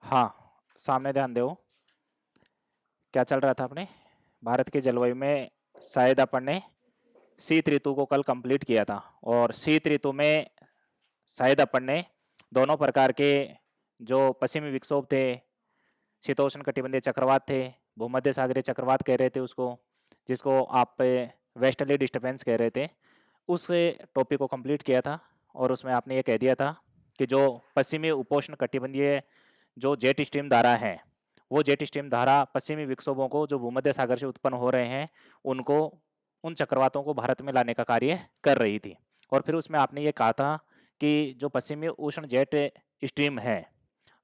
हाँ, सामने ध्यान दो। क्या चल रहा था अपने भारत के जलवायु में? शायद अपन ने शीत ऋतु को कल कंप्लीट किया था और शीत ऋतु में शायद अपन ने दोनों प्रकार के जो पश्चिमी विक्षोभ थे, शीतोष्ण कटिबंधीय चक्रवात थे, भूमध्य सागरीय चक्रवात कह रहे थे उसको, जिसको आप वेस्टर्ली डिस्टर्बेंस कह रहे थे, उस टॉपिक को कंप्लीट किया था। और उसमें आपने ये कह दिया था कि जो पश्चिमी उपोष्ण कटिबंधीय जो जेट स्ट्रीम धारा है, वो जेट स्ट्रीम धारा पश्चिमी विक्षोभों को जो भूमध्य सागर से उत्पन्न हो रहे हैं, उनको उन चक्रवातों को भारत में लाने का कार्य कर रही थी। और फिर उसमें आपने ये कहा था कि जो पश्चिमी उष्ण जेट स्ट्रीम है,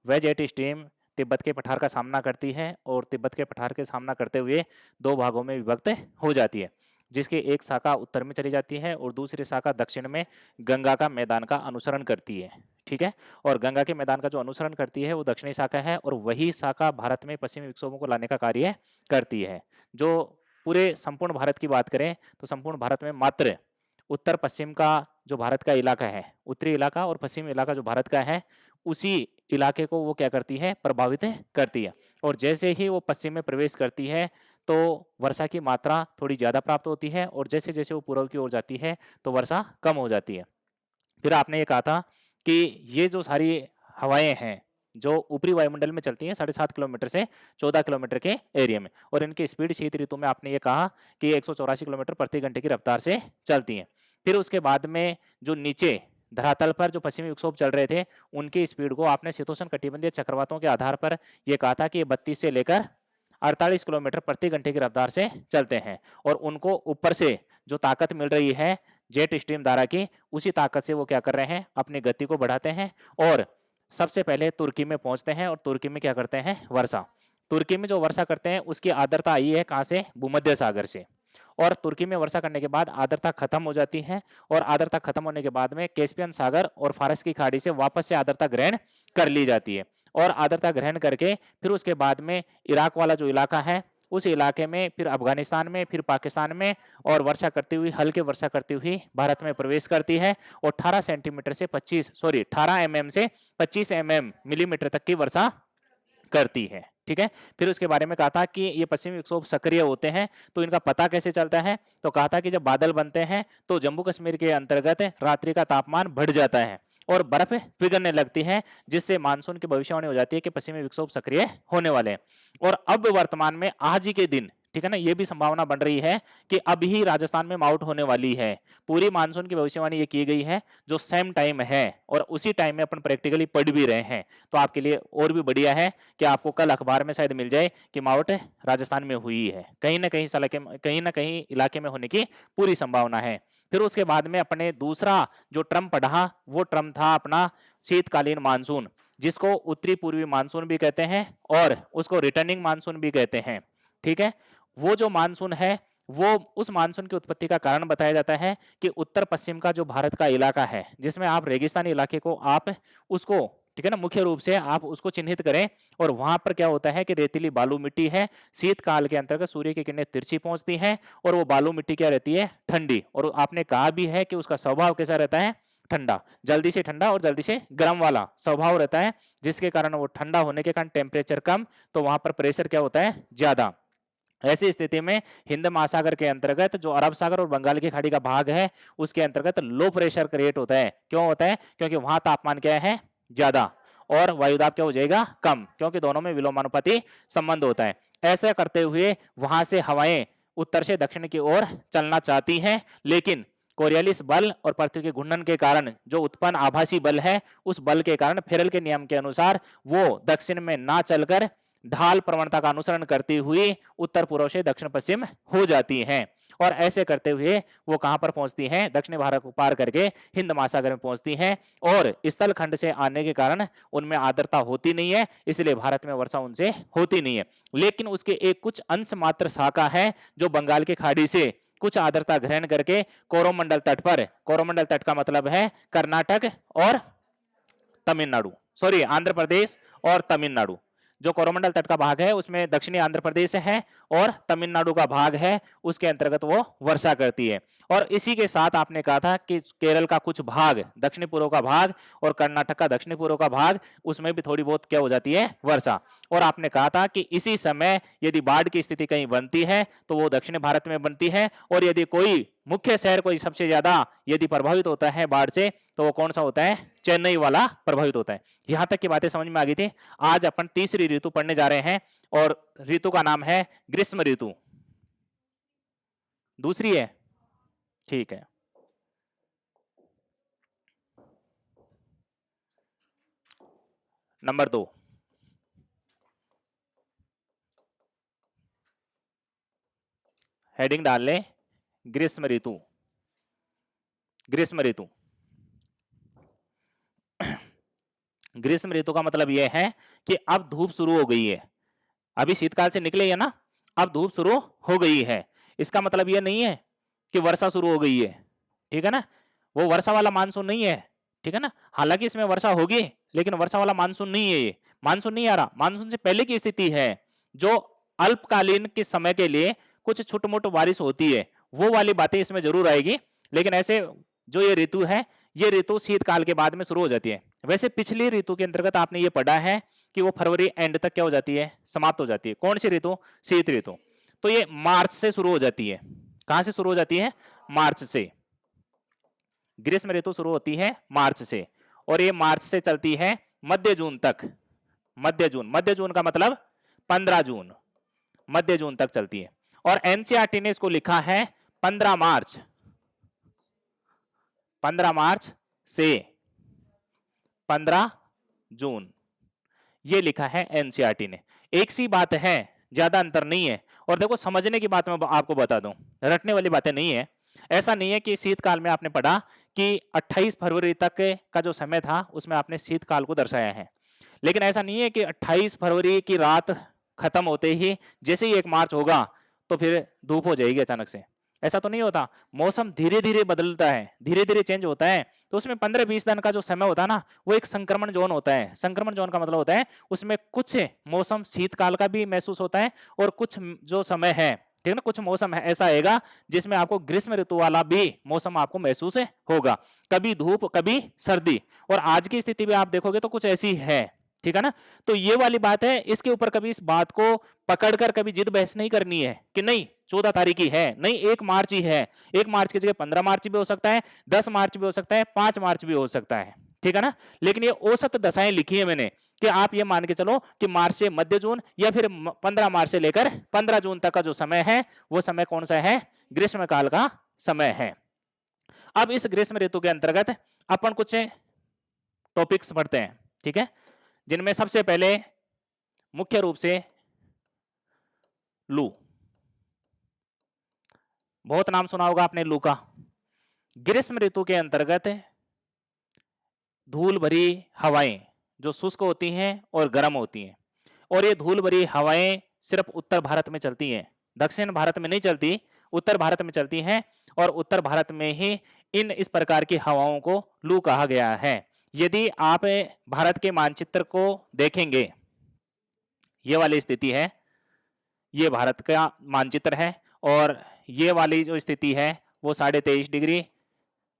वह जेट स्ट्रीम तिब्बत के पठार का सामना करती है और तिब्बत के पठार के सामना करते हुए दो भागों में विभक्त हो जाती है, जिसकी एक शाखा उत्तर में चली जाती है और दूसरी शाखा दक्षिण में गंगा का मैदान का अनुसरण करती है। ठीक है। और गंगा के मैदान का जो अनुसरण करती है वो दक्षिणी शाखा है और वही शाखा भारत में पश्चिमी विक्षोभों को लाने का कार्य करती है। जो पूरे संपूर्ण भारत की बात करें तो संपूर्ण भारत में मात्र उत्तर पश्चिम का जो भारत का इलाका है, उत्तरी इलाका और पश्चिमी इलाका जो भारत का है, उसी इलाके को वो क्या करती है, प्रभावित करती है। और जैसे ही वो पश्चिम में प्रवेश करती है तो वर्षा की मात्रा थोड़ी ज्यादा प्राप्त होती है और जैसे जैसे वो पूर्व की ओर जाती है तो वर्षा कम हो जाती है। फिर आपने ये कहा था कि ये जो सारी हवाएं हैं जो ऊपरी वायुमंडल में चलती हैं 7.5 किलोमीटर से 14 किलोमीटर के एरिया में, और इनकी स्पीड शीत ऋतु में आपने ये कहा कि 184 किलोमीटर प्रति घंटे की रफ्तार से चलती हैं। फिर उसके बाद में जो नीचे धरातल पर जो पश्चिमी विक्षोभ चल रहे थे, उनकी स्पीड को आपने शीतोष्ण कटिबंधीय चक्रवातों के आधार पर यह कहा था कि 32 से लेकर 48 किलोमीटर प्रति घंटे की रफ्तार से चलते हैं और उनको ऊपर से जो ताकत मिल रही है जेट स्ट्रीम धारा की, उसी ताकत से वो क्या कर रहे हैं, अपनी गति को बढ़ाते हैं और सबसे पहले तुर्की में पहुंचते हैं और तुर्की में क्या करते हैं, वर्षा। तुर्की में जो वर्षा करते हैं उसकी आर्द्रता आई है कहां से, भूमध्य सागर से। और तुर्की में वर्षा करने के बाद आर्द्रता खत्म हो जाती है और आर्द्रता खत्म होने के बाद में कैस्पियन सागर और फारस की खाड़ी से वापस से आर्द्रता ग्रहण कर ली जाती है। और आर्द्रता ग्रहण करके फिर उसके बाद में इराक वाला जो इलाका है, उस इलाके में, फिर अफगानिस्तान में, फिर पाकिस्तान में, और वर्षा करती हुई, हल्के वर्षा करती हुई भारत में प्रवेश करती है और 18 सेंटीमीटर से 18 एमएम से 25 एमएम मिलीमीटर तक की वर्षा करती है। ठीक है। फिर उसके बारे में कहा था कि ये पश्चिमी विक्षोभ सक्रिय होते हैं तो इनका पता कैसे चलता है, तो कहा था कि जब बादल बनते हैं तो जम्मू कश्मीर के अंतर्गत रात्रि का तापमान बढ़ जाता है और बर्फ पिघलने लगती है, जिससे मानसून की भविष्यवाणी हो जाती है कि पश्चिमी विक्षोभ सक्रिय होने वाले हैं। और अब वर्तमान में आज ही के दिन, ठीक है ना, ये भी संभावना बन रही है कि अब ही राजस्थान में माउंट होने वाली है। पूरी मानसून की भविष्यवाणी ये की गई है जो सेम टाइम है और उसी टाइम में अपन प्रैक्टिकली पढ़ भी रहे हैं। तो आपके लिए और भी बढ़िया है कि आपको कल अखबार में शायद मिल जाए कि माउंट राजस्थान में हुई है, कहीं ना कहीं इलाके में होने की पूरी संभावना है। फिर उसके बाद में अपने दूसरा जो ट्रम पढ़ा वो ट्रम था अपना शीतकालीन मानसून, जिसको उत्तरी पूर्वी मानसून भी कहते हैं और उसको रिटर्निंग मानसून भी कहते हैं। ठीक है। वो जो मानसून है वो उस मानसून की उत्पत्ति का कारण बताया जाता है कि उत्तर पश्चिम का जो भारत का इलाका है, जिसमें आप रेगिस्तानी इलाके को आप उसको, ठीक है ना, मुख्य रूप से आप उसको चिन्हित करें और वहां पर क्या होता है कि रेतीली बालू मिट्टी है। शीतकाल के अंतर्गत सूर्य की किरणें तिरछी पहुंचती हैं और वो बालू मिट्टी क्या रहती है, ठंडी। और आपने कहा भी है कि उसका स्वभाव कैसा रहता है, ठंडा, जल्दी से ठंडा और जल्दी से गर्म वाला स्वभाव रहता है, जिसके कारण वो ठंडा होने के कारण टेम्परेचर कम, तो वहां पर प्रेशर क्या होता है, ज्यादा। ऐसी स्थिति में हिंद महासागर के अंतर्गत जो अरब सागर और बंगाल की खाड़ी का भाग है, उसके अंतर्गत लो प्रेशर क्रिएट होता है। क्यों होता है, क्योंकि वहां तापमान क्या है, ज्यादा, और वायुदाब क्या हो जाएगा, कम, क्योंकि दोनों में विलोमानुपाती संबंध होता है। ऐसा करते हुए वहां से हवाएं उत्तर से दक्षिण की ओर चलना चाहती हैं, लेकिन कोरियलिस बल और पृथ्वी के घूर्णन के कारण जो उत्पन्न आभासी बल है, उस बल के कारण फेरल के नियम के अनुसार वो दक्षिण में ना चलकर ढाल प्रवणता का अनुसरण करती हुई उत्तर पूर्व से दक्षिण पश्चिम हो जाती हैं। और ऐसे करते हुए वो कहां पर पहुंचती हैं, दक्षिण भारत को पार करके हिंद महासागर में पहुंचती हैं और स्थल खंड से आने के कारण उनमें आर्द्रता होती नहीं है, इसलिए भारत में वर्षा उनसे होती नहीं है। लेकिन उसके एक कुछ अंश मात्र शाखा है जो बंगाल की खाड़ी से कुछ आर्द्रता ग्रहण करके कोरोमंडल तट पर, कोरोमंडल तट का मतलब है कर्नाटक और तमिलनाडु, सॉरी आंध्र प्रदेश और तमिलनाडु, जो कोरोमंडल तट का भाग है उसमें दक्षिणी आंध्र प्रदेश है और तमिलनाडु का भाग है, उसके अंतर्गत वो वर्षा करती है। और इसी के साथ आपने कहा था कि केरल का कुछ भाग, दक्षिणी पूर्व का भाग और कर्नाटक का दक्षिणी पूर्व का भाग, उसमें भी थोड़ी बहुत क्या हो जाती है, वर्षा। और आपने कहा था कि इसी समय यदि बाढ़ की स्थिति कहीं बनती है तो वो दक्षिण भारत में बनती है, और यदि कोई मुख्य शहर कोई सबसे ज्यादा यदि प्रभावित होता है बाढ़ से तो वो कौन सा होता है, चेन्नई वाला प्रभावित होता है। यहां तक की बातें समझ में आ गई थी। आज अपन तीसरी ऋतु पढ़ने जा रहे हैं और ऋतु का नाम है ग्रीष्म ऋतु। दूसरी है, ठीक है। नंबर 2, हेडिंग डाल ले ग्रीष्म ऋतु। ग्रीष्म ऋतु, ग्रीष्म ऋतु का मतलब यह है कि अब धूप शुरू हो गई है। अभी शीतकाल से निकले है ना, अब धूप शुरू हो गई है। इसका मतलब यह नहीं है कि वर्षा शुरू हो गई है, ठीक है ना। वो वर्षा वाला मानसून नहीं है, ठीक है ना। हालांकि इसमें वर्षा होगी लेकिन वर्षा वाला मानसून नहीं है, ये मानसून नहीं आ रहा, मानसून से पहले की स्थिति है। जो अल्पकालीन के समय के लिए कुछ छुटमुट बारिश होती है, वो वाली बातें इसमें जरूर आएगी। लेकिन ऐसे जो ये ऋतु है, ये ऋतु शीतकाल के बाद में शुरू हो जाती है। वैसे पिछली ऋतु के अंतर्गत आपने ये पढ़ा है कि वो फरवरी एंड तक क्या हो जाती है, समाप्त हो जाती है। कौन सी ऋतु, शीत ऋतु। तो ये मार्च से शुरू हो जाती है। कहां से शुरू हो जाती है, मार्च से। ग्रीष्म ऋतु शुरू होती है मार्च से और ये मार्च से चलती है मध्य जून तक। मध्य जून, मध्य जून का मतलब 15 जून, मध्य जून तक चलती है। और एनसीईआरटी ने इसको लिखा है 15 मार्च, 15 मार्च से 15 जून, ये लिखा है एनसीईआरटी ने। एक सी बात है, ज्यादा अंतर नहीं है। और देखो समझने की बात मैं आपको बता दूं, रटने वाली बातें नहीं है। ऐसा नहीं है कि शीतकाल में आपने पढ़ा कि 28 फरवरी तक का जो समय था उसमें आपने शीतकाल को दर्शाया है, लेकिन ऐसा नहीं है कि 28 फरवरी की रात खत्म होते ही जैसे ही 1 मार्च होगा तो फिर धूप हो जाएगी अचानक से। ऐसा तो नहीं होता। मौसम धीरे धीरे बदलता है, धीरे धीरे चेंज होता है। तो उसमें 15-20 दिन का जो समय होता है ना, वो एक संक्रमण जोन होता है। संक्रमण जोन का मतलब होता है उसमें कुछ मौसम शीतकाल का भी महसूस होता है और कुछ जो समय है, ठीक है ना, कुछ मौसम है ऐसा आएगा जिसमें आपको ग्रीष्म ऋतु वाला भी मौसम आपको महसूस होगा। कभी धूप कभी सर्दी। और आज की स्थिति भी आप देखोगे तो कुछ ऐसी है, ठीक है ना। तो ये वाली बात है, इसके ऊपर कभी इस बात को पकड़कर कभी जिद बहस नहीं करनी है कि नहीं 14 तारीख ही है, नहीं 1 मार्च ही है। 1 मार्च की जगह 15 मार्च भी हो सकता है, 10 मार्च भी हो सकता है, 5 मार्च भी हो सकता है, ठीक है ना। लेकिन ये औसत दशाएं लिखी है मैंने कि आप ये मान के चलो कि मार्च से मध्य जून या फिर 15 मार्च से लेकर 15 जून तक का जो समय है वो समय कौन सा है, ग्रीष्म काल का समय है। अब इस ग्रीष्म ऋतु के अंतर्गत अपन कुछ टॉपिक्स पढ़ते हैं, ठीक है, जिनमें सबसे पहले मुख्य रूप से लू। बहुत नाम सुना होगा आपने लू का। ग्रीष्म ऋतु के अंतर्गत धूल भरी हवाएं जो शुष्क होती हैं और गर्म होती हैं, और ये धूल भरी हवाएं सिर्फ उत्तर भारत में चलती हैं, दक्षिण भारत में नहीं चलती, उत्तर भारत में चलती हैं। और उत्तर भारत में ही इस प्रकार की हवाओं को लू कहा गया है। यदि आप भारत के मानचित्र को देखेंगे, ये वाली स्थिति है, ये भारत का मानचित्र है, और ये वाली जो स्थिति है वो 23.5 डिग्री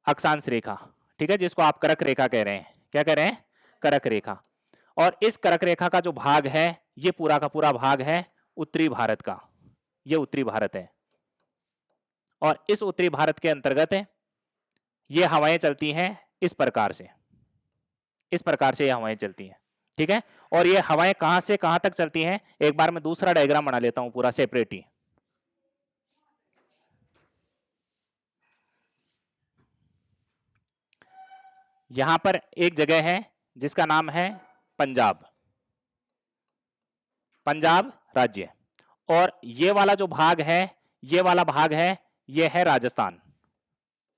अक्षांश रेखा, ठीक है, जिसको आप करक रेखा कह रहे हैं। क्या कह रहे हैं, करक रेखा। और इस करक रेखा का जो भाग है ये पूरा का पूरा भाग है उत्तरी भारत का, ये उत्तरी भारत है। और इस उत्तरी भारत के अंतर्गत ये हवाएं चलती हैं इस प्रकार से, इस प्रकार से ये हवाएं चलती हैं, ठीक है। और ये हवाएं कहां से कहां तक चलती हैं, एक बार मैं दूसरा डायग्राम बना लेता हूं पूरा सेपरेट ही। यहां पर एक जगह है जिसका नाम है पंजाब, पंजाब राज्य। और ये वाला जो भाग है, ये वाला भाग है, ये है राजस्थान।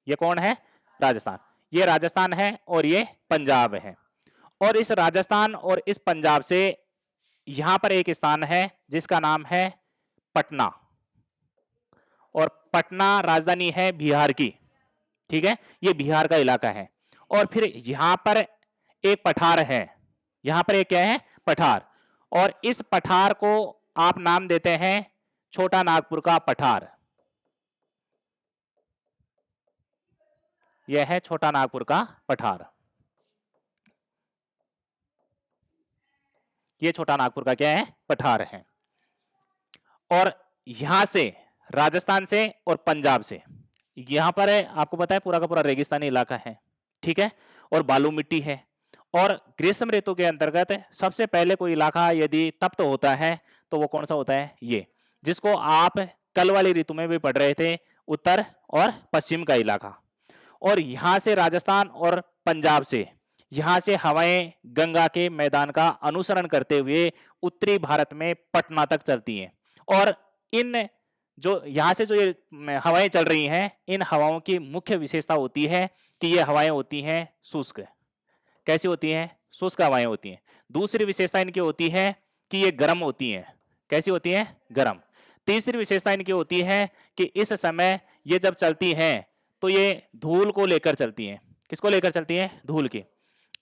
ये कौन है, राजस्थान। ये राजस्थान है और ये पंजाब है। और इस राजस्थान और इस पंजाब से यहां पर एक स्थान है जिसका नाम है पटना, और पटना राजधानी है बिहार की, ठीक है, ये बिहार का इलाका है। और फिर यहां पर एक पठार है, यहां पर एक क्या है, पठार। और इस पठार को आप नाम देते हैं छोटा नागपुर का पठार। यह है छोटा नागपुर का पठार। ये छोटा नागपुर का क्या है? पठार है। और यहां से राजस्थान से और पंजाब से, यहां पर है आपको पता है पूरा का पूरा रेगिस्तानी इलाका है, ठीक है, और बालू मिट्टी है। और ग्रीष्म ऋतु के अंतर्गत सबसे पहले कोई इलाका यदि तप्त होता है तो वो कौन सा होता है? ये, जिसको आप कल वाली ऋतु में भी पढ़ रहे थे, उत्तर और पश्चिम का इलाका। और यहां से राजस्थान और पंजाब से, यहां से हवाएं गंगा के मैदान का अनुसरण करते हुए उत्तरी भारत में पटना तक चलती हैं। और इन जो यहां से जो ये हवाएं चल रही हैं, इन हवाओं की मुख्य विशेषता होती है कि ये हवाएं होती हैं शुष्क। कैसी होती हैं? शुष्क हवाएं होती हैं। दूसरी विशेषता इनकी होती है कि ये गर्म होती हैं। कैसी होती हैं? गर्म। तीसरी विशेषता इनकी होती है कि इस समय ये जब चलती हैं तो ये धूल को लेकर चलती हैं। किसको लेकर चलती हैं? धूल की।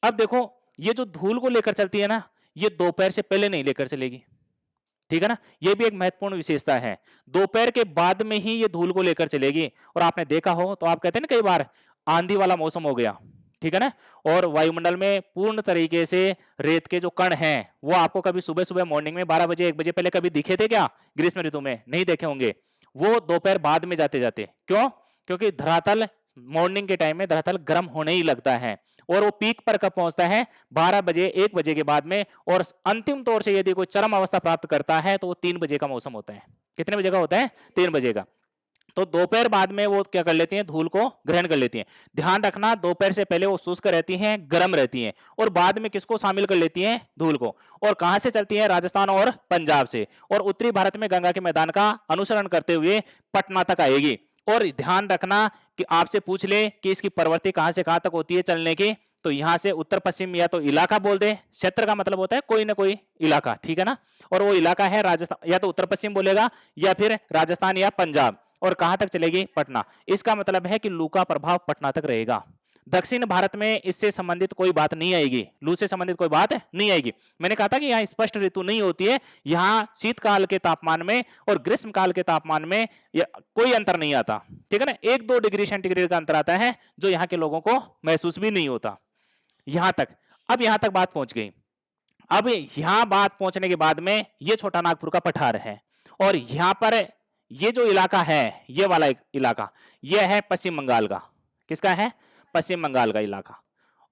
अब देखो, ये जो धूल को लेकर चलती है ना, ये दोपहर से पहले नहीं लेकर चलेगी, ठीक है ना। ये भी एक महत्वपूर्ण विशेषता है। दोपहर के बाद में ही ये धूल को लेकर चलेगी। और आपने देखा हो तो आप कहते हैं ना कई बार आंधी वाला मौसम हो गया, ठीक है ना, और वायुमंडल में पूर्ण तरीके से रेत के जो कण हैं वो आपको कभी सुबह सुबह मॉर्निंग में 12 बजे 1 बजे पहले कभी दिखे थे क्या? ग्रीष्म ऋतु में नहीं देखे होंगे। वो दोपहर बाद में जाते जाते, क्यों? क्योंकि धरातल मॉर्निंग के टाइम में धरातल गर्म होने ही लगता है। और वो पीक पर कब पहुंचता है? 12 बजे 1 बजे के बाद में। और अंतिम तौर से यदि कोई चरम अवस्था प्राप्त करता है तो वो 3 बजे का मौसम होता है। कितने बजे का होता है? 3 बजे का। तो दोपहर बाद में वो क्या कर लेती हैं? धूल को ग्रहण कर लेती हैं। ध्यान रखना, दोपहर से पहले वो शुष्क रहती हैं, गर्म रहती हैं, और बाद में किसको शामिल कर लेती हैं? धूल को। और कहां से चलती हैं? राजस्थान और पंजाब से। और उत्तरी भारत में गंगा के मैदान का अनुसरण करते हुए पटना तक आएगी। और ध्यान रखना कि आपसे पूछ ले कि इसकी प्रवृत्ति कहां से कहां तक होती है चलने की, तो यहां से उत्तर पश्चिम या तो इलाका बोल दे। क्षेत्र का मतलब होता है कोई ना कोई इलाका, ठीक है ना। और वो इलाका है राजस्थान, या तो उत्तर पश्चिम बोलेगा या फिर राजस्थान या पंजाब। और कहां तक चलेगी? पटना। इसका मतलब है कि लू का प्रभाव पटना तक रहेगा। दक्षिण भारत में इससे संबंधित कोई बात नहीं आएगी, लू से संबंधित कोई बात नहीं आएगी। मैंने कहा था कि यहाँ स्पष्ट ऋतु नहीं होती है। यहाँ शीतकाल के तापमान में और ग्रीष्म काल के तापमान में कोई अंतर नहीं आता, ठीक है ना। 1-2 डिग्री सेंटीग्रेड का अंतर आता है जो यहाँ के लोगों को महसूस भी नहीं होता। यहां तक, अब यहां तक बात पहुंच गई। अब यहां बात पहुंचने के बाद में ये छोटा नागपुर का पठार है। और यहां पर ये जो इलाका है, ये वाला इलाका, ये है पश्चिम बंगाल का। किसका है? पश्चिम बंगाल का इलाका।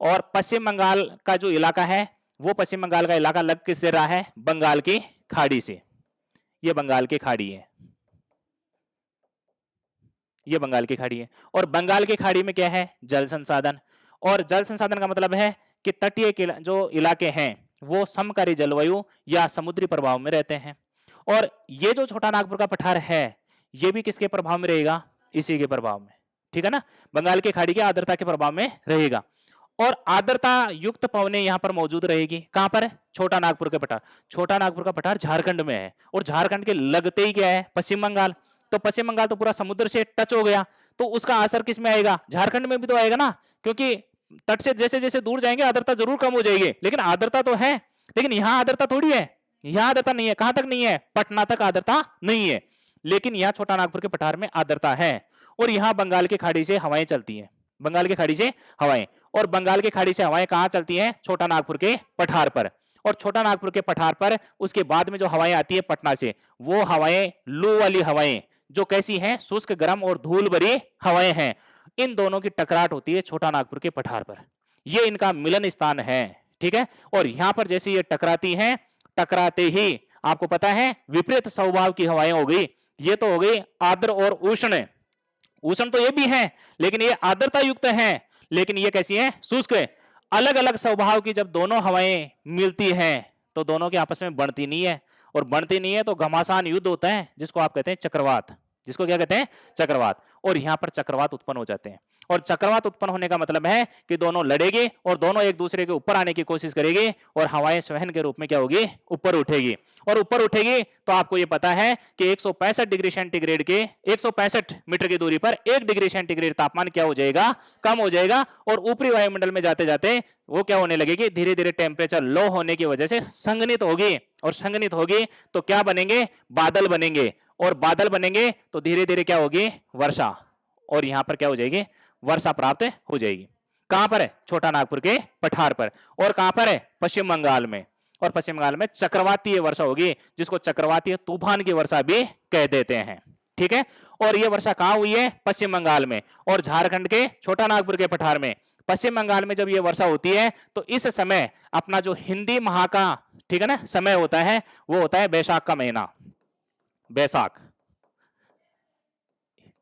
और पश्चिम बंगाल का जो इलाका है, वो पश्चिम बंगाल का इलाका लग किससे रहा है? बंगाल की खाड़ी से। ये बंगाल की खाड़ी है, ये बंगाल की खाड़ी है। और बंगाल की खाड़ी में क्या है? जल संसाधन। और जल संसाधन का मतलब है कि तटीय जो इलाके हैं वो समकारी जलवायु या समुद्री प्रभाव में रहते हैं। और ये जो छोटा नागपुर का पठार है, ये भी किसके प्रभाव में रहेगा? इसी के प्रभाव में, ठीक है ना। बंगाल की खाड़ी के आर्द्रता के प्रभाव में रहेगा। और आर्द्रता युक्त पवनें यहां पर मौजूद रहेगी। कहां पर? छोटा नागपुर के पठार। छोटा नागपुर का पठार झारखंड में है। और झारखंड के लगते ही क्या है? पश्चिम बंगाल। तो पश्चिम बंगाल तो पूरा समुद्र से टच हो गया, तो उसका असर किस में आएगा? झारखंड में भी तो आएगा ना, क्योंकि तट से जैसे जैसे दूर जाएंगे आर्द्रता जरूर कम हो जाएगी। लेकिन आर्द्रता तो है, लेकिन यहां आर्द्रता थोड़ी है। यहां आर्द्रता नहीं है। कहां तक नहीं है? पटना तक आर्द्रता नहीं है। लेकिन यहां छोटा नागपुर के पठार में आर्द्रता है। और यहां बंगाल की खाड़ी से हवाएं चलती हैं। बंगाल की खाड़ी से हवाएं, और बंगाल की खाड़ी से हवाएं कहां चलती हैं? छोटा नागपुर के पठार पर। और छोटा नागपुर के पठार पर उसके बाद में जो हवाएं आती है पटना से, वो हवाएं लू वाली हवाएं, जो कैसी हैं? शुष्क, गर्म और धूल भरी हवाएं हैं। इन दोनों की टकराट होती है छोटा नागपुर के पठार पर। ये इनका मिलन स्थान है, ठीक है। और यहां पर जैसे ये टकराती हैं, टकराते ही आपको पता है विपरीत स्वभाव की हवाएं हो गई। ये तो हो गई आर्द्र और उष्ण। उष्ण तो ये भी है, लेकिन ये आर्द्रता युक्त है। लेकिन ये कैसी है? शुष्क। अलग अलग स्वभाव की जब दोनों हवाएं मिलती हैं तो दोनों के आपस में बढ़ती नहीं है। और बढ़ती नहीं है तो घमासान युद्ध होता है, जिसको आप कहते हैं चक्रवात। जिसको क्या कहते हैं? चक्रवात। और यहां पर चक्रवात उत्पन्न हो जाते हैं। और चक्रवात उत्पन्न होने का मतलब है कि दोनों लड़ेंगे और दोनों एक दूसरे के ऊपर आने की कोशिश करेंगे। और हवाएं स्वहन के रूप में क्या होगी? ऊपर उठेगी। और ऊपर उठेगी तो आपको यह पता है कि 165 डिग्री सेंटीग्रेड के 165 मीटर की दूरी पर 1 डिग्री सेंटीग्रेड तापमान क्या हो जाएगा? कम हो जाएगा। और ऊपरी वायुमंडल में जाते जाते वो क्या होने लगेगी? धीरे धीरे टेम्परेचर लो होने की वजह से संघनित होगी। और संघनित होगी तो क्या बनेंगे, बादल बनेंगे, और बादल बनेंगे तो धीरे धीरे क्या होगी, वर्षा, और यहां पर क्या हो जाएगी, वर्षा प्राप्त हो जाएगी। कहां पर है, छोटा नागपुर के पठार पर। और कहां पर है, पश्चिम बंगाल में। और पश्चिम बंगाल में चक्रवातीय वर्षा होगी, जिसको चक्रवातीय तूफान की वर्षा भी कह देते हैं। ठीक है, और ये वर्षा कहां हुई है, पश्चिम बंगाल में, और झारखंड के छोटा नागपुर के पठार में। पश्चिम बंगाल में जब ये वर्षा होती है तो इस समय अपना जो हिंदी माह का, ठीक है ना, समय होता है, वो होता है बैसाख का महीना। बैसाख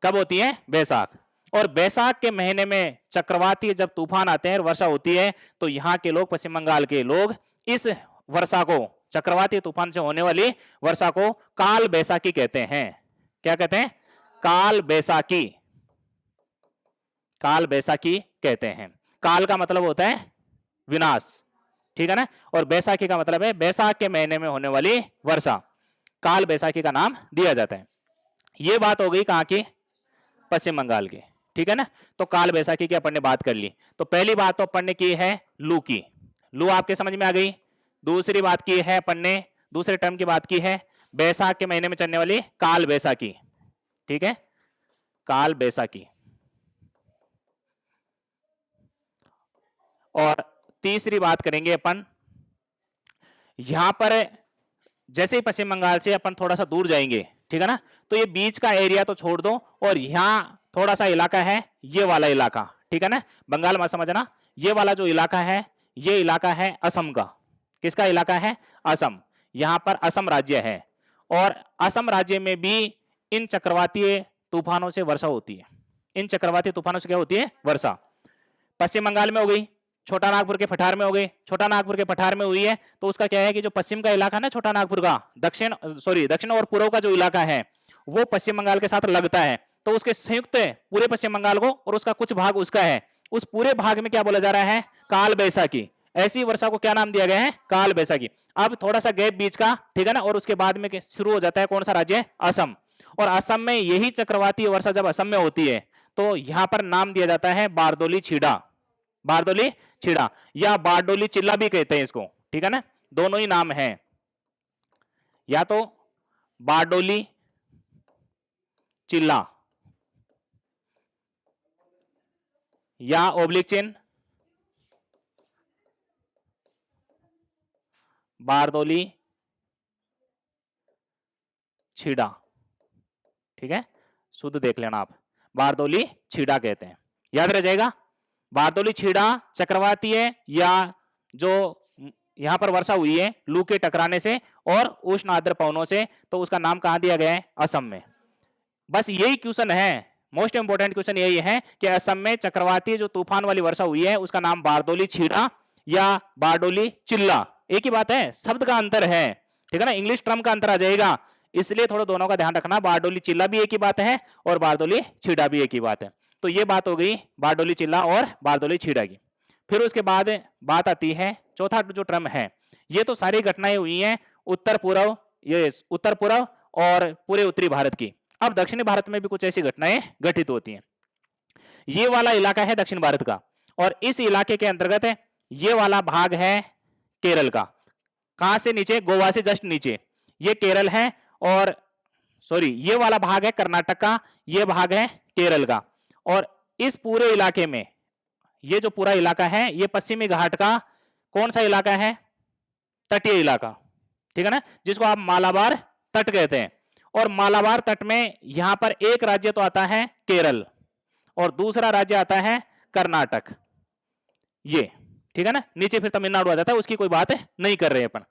कब होती है, बैसाख। और बैसाख के महीने में चक्रवाती जब तूफान आते हैं, वर्षा होती है, तो यहाँ के लोग, पश्चिम बंगाल के लोग, इस वर्षा को, चक्रवाती तूफान से होने वाली वर्षा को काल बैसाखी कहते हैं। क्या कहते हैं, काल बैसाखी, काल बैसाखी कहते हैं। काल का मतलब होता है विनाश, ठीक है ना, और बैसाखी का मतलब है बैसाख के महीने में होने वाली वर्षा, काल बैसाखी का नाम दिया जाता है। ये बात हो गई कहां की, पश्चिम बंगाल की, ठीक है ना। तो काल बैसाखी की अपन ने बात कर ली। तो पहली बात तो अपन ने की है लू की, लू आपके समझ में आ गई। दूसरी बात की है अपन ने, दूसरे टर्म की बात की है बैसाख के महीने में चलने वाली काल बैसाखी, ठीक है, काल बैसाखी। और तीसरी बात करेंगे अपन, यहां पर जैसे ही पश्चिम बंगाल से अपन थोड़ा सा दूर जाएंगे, ठीक है ना, तो ये बीच का एरिया तो छोड़ दो, और यहां थोड़ा सा इलाका है, ये वाला इलाका, ठीक है ना, बंगाल मत समझना, ये वाला जो इलाका है, ये इलाका है असम का। किसका इलाका है, असम। यहां पर असम राज्य है, और असम राज्य में भी इन चक्रवातीय तूफानों से वर्षा होती है। इन चक्रवातीय तूफानों से क्या होती है, वर्षा। पश्चिम बंगाल में हो गई, छोटा नागपुर के पठार में हो गई, छोटा नागपुर के पठार में हुई है, तो उसका क्या है कि जो पश्चिम का इलाका है ना छोटा नागपुर का, दक्षिण और पूर्व का जो इलाका है वो पश्चिम बंगाल के साथ लगता है, तो उसके संयुक्त पूरे पश्चिम बंगाल को, और उसका कुछ भाग उसका है, उस पूरे भाग में क्या बोला जा रहा है, काल बैसाखी। ऐसी वर्षा को क्या नाम दिया गया है, काल बैसाखी। अब थोड़ा सा गैप बीच का, ठीक है ना, और उसके बाद में शुरू हो जाता है कौन सा राज्य, असम। और असम में यही चक्रवाती वर्षा जब असम में होती है तो यहां पर नाम दिया जाता है बारदोली छीड़ा, बारदोली छीड़ा, या बारडोली चिल्ला भी कहते हैं इसको, ठीक है ना, दोनों ही नाम हैं, या तो बारडोली चिल्ला या ओब्लिक चिन्ह बारदोली छीड़ा, ठीक है, शुद्ध देख लेना आप, बारदोली छीड़ा कहते हैं, याद रह जाएगा। बारदोली छीड़ा चक्रवाती है, या जो यहां पर वर्षा हुई है लू के टकराने से और उष्ण आर्द्र पवनों से, तो उसका नाम कहां दिया गया है, असम में। बस यही क्वेश्चन है, मोस्ट इंपोर्टेंट क्वेश्चन यही है कि असम में चक्रवाती जो तूफान वाली वर्षा हुई है उसका नाम बारदोली छीड़ा या बारडोली चिल्ला, एक ही बात है, शब्द का अंतर है, ठीक है ना, इंग्लिश टर्म का अंतर आ जाएगा, इसलिए थोड़ा दोनों का ध्यान रखना, बारडोली चिल्ला भी एक ही बात है और बारदोली छीड़ा भी एक ही बात है। तो ये बात हो गई बारडोली चिल्ला और बारदोली छीड़ा की। फिर उसके बाद बात आती है चौथा जो टर्म है, ये तो सारी घटनाएं हुई हैं उत्तर पूर्व, ये उत्तर पूर्व और पूरे उत्तरी भारत की। अब दक्षिणी भारत में भी कुछ ऐसी घटनाएं घटित होती हैं। ये वाला इलाका है दक्षिण भारत का, और इस इलाके के अंतर्गत है ये वाला भाग है केरल का। कहां से नीचे, गोवा से जस्ट नीचे ये केरल है, और सॉरी ये वाला भाग है कर्नाटक का, ये भाग है केरल का। और इस पूरे इलाके में ये जो पूरा इलाका है ये पश्चिमी घाट का कौन सा इलाका है, तटीय इलाका, ठीक है ना, जिसको आप मालाबार तट कहते हैं। और मालाबार तट में यहां पर एक राज्य तो आता है केरल और दूसरा राज्य आता है कर्नाटक, ये, ठीक है ना, नीचे फिर तमिलनाडु आ जाता है, उसकी कोई बात नहीं कर रहे अपन।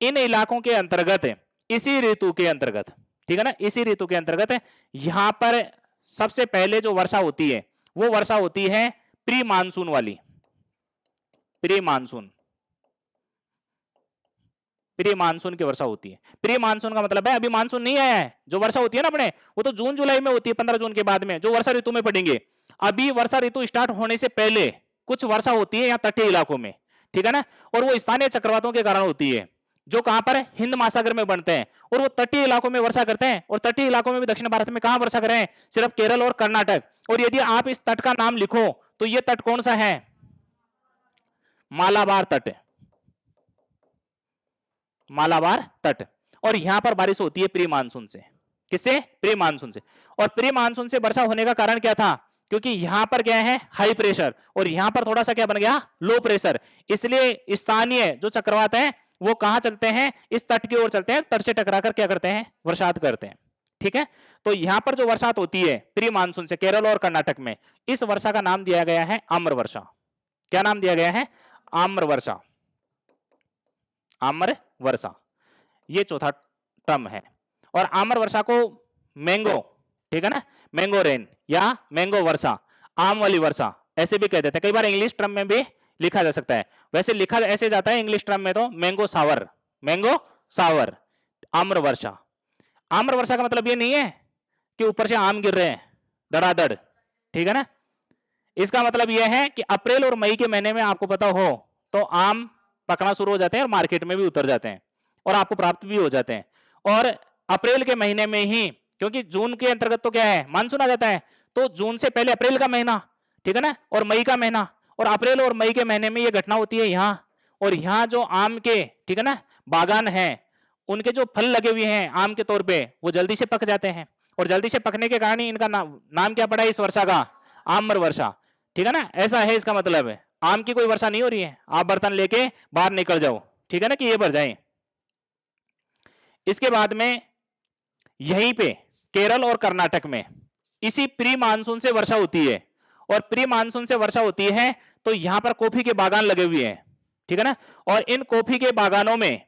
इन इलाकों के अंतर्गत इसी ऋतु के अंतर्गत, ठीक है ना, इसी ऋतु के अंतर्गत यहां पर सबसे पहले जो वर्षा होती है वो वर्षा होती है प्री मानसून वाली, प्री मानसून, प्री मानसून की वर्षा होती है। प्री मानसून का मतलब है अभी मानसून नहीं आया है, जो वर्षा होती है ना अपने, वो तो जून जुलाई में होती है, 15 जून के बाद में जो वर्षा ऋतु में पड़ेंगे। अभी वर्षा ऋतु स्टार्ट होने से पहले कुछ वर्षा होती है यहाँ तटीय इलाकों में, ठीक है ना, और वो स्थानीय चक्रवातों के कारण होती है, जो कहां पर है, हिंद महासागर में बनते हैं, और वो तटीय इलाकों में वर्षा करते हैं। और तटीय इलाकों में भी दक्षिण भारत में कहां वर्षा कर रहे हैं, सिर्फ केरल और कर्नाटक। और यदि आप इस तट का नाम लिखो तो ये तट कौन सा है, मालाबार तट, मालाबार तट। और यहां पर बारिश होती है प्री मानसून से। किससे? प्री मानसून से। और प्री मानसून से वर्षा होने का कारण क्या था? क्योंकि यहां पर क्या है? हाई प्रेशर, और यहां पर थोड़ा सा क्या बन गया? Low pressure. इसलिए स्थानीय जो चक्रवात है वो कहां चलते हैं? इस तट की ओर चलते हैं, तट से टकराकर क्या करते हैं? वर्षात करते हैं। ठीक है, तो यहां पर जो वर्षात होती है प्री मानसून से केरल और कर्नाटक में, इस वर्षा का नाम दिया गया है आम्र वर्षा। क्या नाम दिया गया है? आम्र वर्षा। आम्र वर्षा, ये चौथा टर्म है। और आम्र वर्षा को मैंगो, ठीक है ना, मैंगो रेन या मैंगो वर्षा, आम वाली वर्षा ऐसे भी कह देते हैं। कई बार इंग्लिश टर्म में भी लिखा जा सकता है। वैसे लिखा ऐसे जाता है इंग्लिश टर्म में तो मैंगो सावर, मैंगो सावर, आम्र वर्षा। आम्र वर्षा का मतलब ये नहीं है कि ऊपर से आम गिर रहे हैं धड़ाधड़, ठीक है ना। इसका मतलब यह है कि अप्रैल और मई के महीने में आपको पता हो तो आम पकना शुरू हो जाते हैं और मार्केट में भी उतर जाते हैं और आपको प्राप्त भी हो जाते हैं। और अप्रैल के महीने में ही, क्योंकि जून के अंतर्गत तो क्या है? मानसून आ जाता है, तो जून से पहले अप्रैल का महीना, ठीक है ना, और मई का महीना, और अप्रैल और मई के महीने में यह घटना होती है यहाँ। और यहाँ जो आम के, ठीक है ना, बागान है, उनके जो फल लगे हुए हैं आम के तौर पे, वो जल्दी से पक जाते हैं। और जल्दी से पकने के कारण ही इनका नाम क्या पड़ा इस वर्षा का? आम्र वर्षा। ठीक है ना, ऐसा है इसका मतलब है। आम की कोई वर्षा नहीं हो रही है, आप बर्तन लेके बाहर निकल जाओ, ठीक है ना, कि ये भर जाए। इसके बाद में यहीं पे केरल और कर्नाटक में इसी प्री मानसून से वर्षा होती है। और प्री मानसून से वर्षा होती है तो यहां पर कॉफी के बागान लगे हुए हैं, ठीक है ना। और इन कॉफी के बागानों में,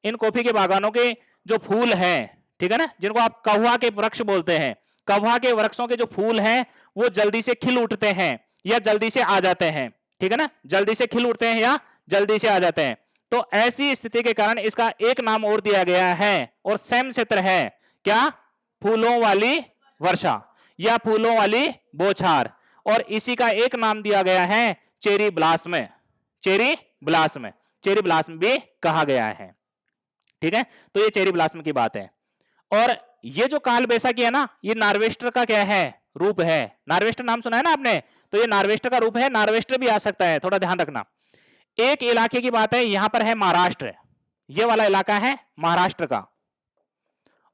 इन कॉफी के बागानों के जो फूल हैं, ठीक है ना, जिनको आप कहवा के वृक्ष बोलते हैं, कहवा के वृक्षों के जो फूल हैं वो जल्दी से खिल उठते हैं या जल्दी से आ जाते हैं, ठीक है ना, जल्दी से खिल उठते हैं या जल्दी से आ जाते हैं। तो ऐसी स्थिति के कारण इसका एक नाम और दिया गया है और सेम क्षेत्र है, क्या? फूलों वाली वर्षा या फूलों वाली बौछार। और इसी का एक नाम दिया गया है चेरी ब्लास्म, चेरी ब्लास्म, चेरी ब्लास्म भी कहा गया है, ठीक है। तो ये चेरी ब्लास्म की बात है। और ये जो काल बैसाखी है ना, ये नार्वेस्टर का क्या है? रूप है। नार्वेस्टर नाम सुना है ना आपने, तो ये नार्वेस्टर का रूप है। नार्वेस्टर भी आ सकता है, थोड़ा ध्यान रखना। एक इलाके की बात है, यहां पर है महाराष्ट्र, ये वाला इलाका है महाराष्ट्र का।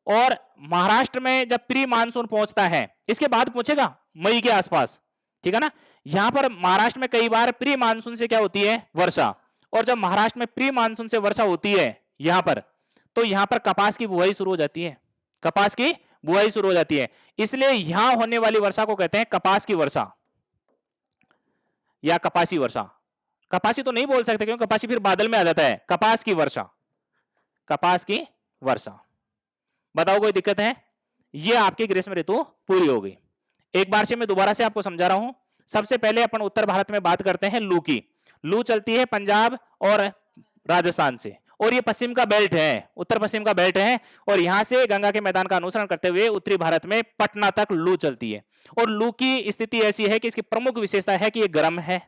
और महाराष्ट्र में जब प्री मानसून पहुंचता है, इसके बाद पहुंचेगा मई के आसपास, ठीक है ना। यहां पर महाराष्ट्र में कई बार प्री मानसून से क्या होती है? वर्षा। और जब महाराष्ट्र में प्री मानसून से वर्षा होती है यहां पर, तो यहां पर कपास की बुआई शुरू हो जाती है, कपास की बुआई शुरू हो जाती है। इसलिए यहां होने वाली वर्षा को कहते हैं कपास की वर्षा या कपासी वर्षा। कपासी तो नहीं बोल सकते क्योंकि कपासी फिर बादल में आ जाता है। कपास की वर्षा, कपास की वर्षा। बताओ कोई दिक्कत है? ये आपकी ग्रीष्म ऋतु पूरी हो गई। एक बार से मैं दोबारा से आपको समझा रहा हूं। सबसे पहले अपन उत्तर भारत में बात करते हैं लू की। लू चलती है पंजाब और राजस्थान से, और ये पश्चिम का बेल्ट है, उत्तर पश्चिम का बेल्ट है। और यहां से गंगा के मैदान का अनुसरण करते हुए उत्तरी भारत में पटना तक लू चलती है। और लू की स्थिति ऐसी है कि इसकी प्रमुख विशेषता है कि ये गर्म है,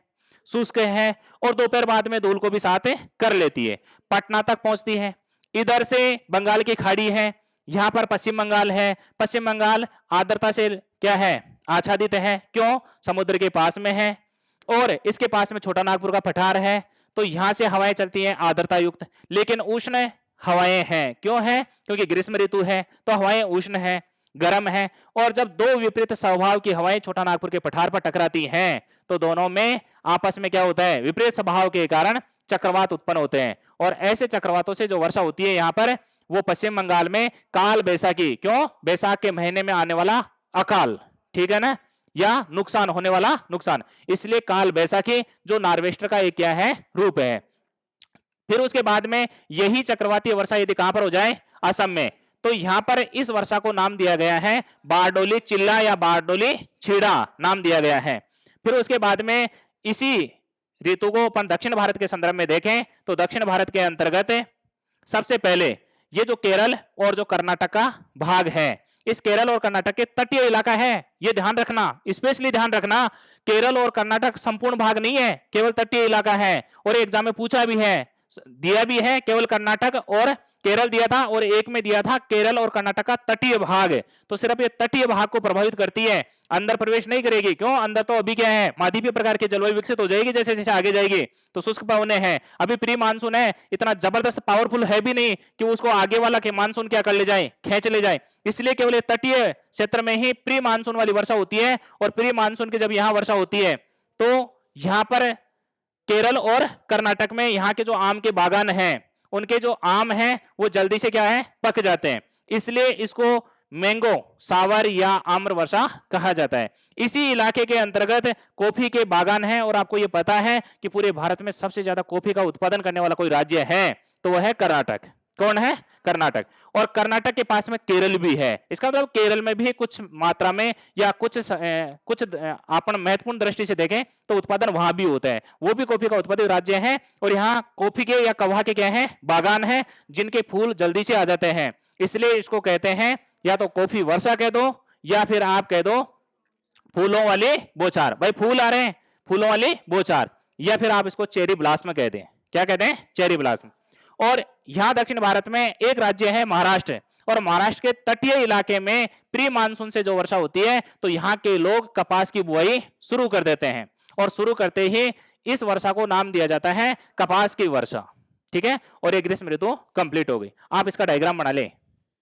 शुष्क है, और दोपहर बाद में धूल को भी साथ कर लेती है। पटना तक पहुंचती है। इधर से बंगाल की खाड़ी है, यहां पर पश्चिम बंगाल है। पश्चिम बंगाल आर्द्रता से क्या है? आच्छादित है। क्यों? समुद्र के पास में है। और इसके पास में छोटा नागपुर का पठार है, तो यहां से हवाएं चलती हैं आर्द्रता युक्त, लेकिन उष्ण हवाएं हैं। क्यों है? क्योंकि ग्रीष्म ऋतु है, तो हवाएं उष्ण है, गर्म है। और जब दो विपरीत स्वभाव की हवाएं छोटा नागपुर के पठार पर टकराती हैं, तो दोनों में आपस में क्या होता है? विपरीत स्वभाव के कारण चक्रवात उत्पन्न होते हैं। और ऐसे चक्रवातों से जो वर्षा होती है यहां पर, वो पश्चिम बंगाल में काल बैसाखी, क्यों? बैसाख के महीने में आने वाला अकाल, ठीक है ना, या नुकसान होने वाला नुकसान, इसलिए काल बैसाखी जो नार्वेस्टर का एक क्या है? रूप है। फिर उसके बाद में यही चक्रवाती वर्षा यदि कहां पर हो जाए? असम में, तो यहां पर इस वर्षा को नाम दिया गया है बारडोली चिल्ला या बारडोली छीड़ा नाम दिया गया है। फिर उसके बाद में इसी ऋतु को अपन दक्षिण भारत के संदर्भ में देखें तो दक्षिण भारत के अंतर्गत सबसे पहले ये जो केरल और जो कर्नाटक का भाग है, इस केरल और कर्नाटक के तटीय इलाका है, ये ध्यान रखना, स्पेशली ध्यान रखना। केरल और कर्नाटक संपूर्ण भाग नहीं है, केवल तटीय इलाका है। और एग्जाम में पूछा भी है, दिया भी है, केवल कर्नाटक और केरल दिया था और एक में दिया था केरल और कर्नाटक का तटीय भाग है। तो सिर्फ ये तटीय भाग को प्रभावित करती है, अंदर प्रवेश नहीं करेगी। क्यों? अंदर तो अभी क्या है, महाद्वीपीय प्रकार की जलवायु विकसित हो जाएगी जैसे जैसे आगे जाएगी। तो शुष्क पवने हैं, अभी प्री मानसून है, इतना जबरदस्त पावरफुल है भी नहीं कि उसको आगे वाला के मानसून क्या कर ले जाए, खींच ले जाए। इसलिए केवल तटीय क्षेत्र में ही प्री मानसून वाली वर्षा होती है। और प्री मानसून की जब यहाँ वर्षा होती है तो यहाँ पर केरल और कर्नाटक में यहाँ के जो आम के बागान हैं, उनके जो आम हैं वो जल्दी से क्या है, पक जाते हैं। इसलिए इसको मैंगो सावर या आम्र वर्षा कहा जाता है। इसी इलाके के अंतर्गत कॉफी के बागान हैं। और आपको ये पता है कि पूरे भारत में सबसे ज्यादा कॉफी का उत्पादन करने वाला कोई राज्य है तो वह है कर्नाटक। कौन है? कर्नाटक। और कर्नाटक के पास में केरल भी है। इसका मतलब केरल में भी कुछ मात्रा में या कुछ अपन महत्वपूर्ण दृष्टि से देखें तो उत्पादन वहां भी होता है। वो भी कॉफी का उत्पादित राज्य है। और यहाँ कॉफी के या कवा के क्या है, बागान है, जिनके फूल जल्दी से आ जाते हैं। इसलिए इसको कहते हैं या तो कॉफी वर्षा कह दो या फिर आप कह दो फूलों वाली बौछार। भाई फूल आ रहे हैं, फूलों वाली बौछार। या फिर आप इसको चेरी ब्लास्म कहते हैं। क्या कहते हैं? चेरी ब्लास्म। और यहां दक्षिण भारत में एक राज्य है महाराष्ट्र। और महाराष्ट्र के तटीय इलाके में प्री मानसून से जो वर्षा होती है तो यहाँ के लोग कपास की बुआई शुरू कर देते हैं। और शुरू करते ही इस वर्षा को नाम दिया जाता है कपास की वर्षा। ठीक है? और ये ग्रीष्म ऋतु कंप्लीट हो गई। आप इसका डायग्राम बना ले।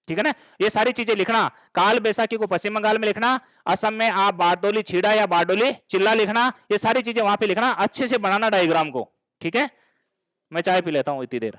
ठीक है ना? ये सारी चीजें लिखना। काल बैसाखी को पश्चिम बंगाल में लिखना, असम में आप बारडोली छीड़ा या बारडोली चिल्ला लिखना। ये सारी चीजें वहां पे लिखना, अच्छे से बनाना डायग्राम को। ठीक है? मैं चाय पी लेता हूं इतनी देर।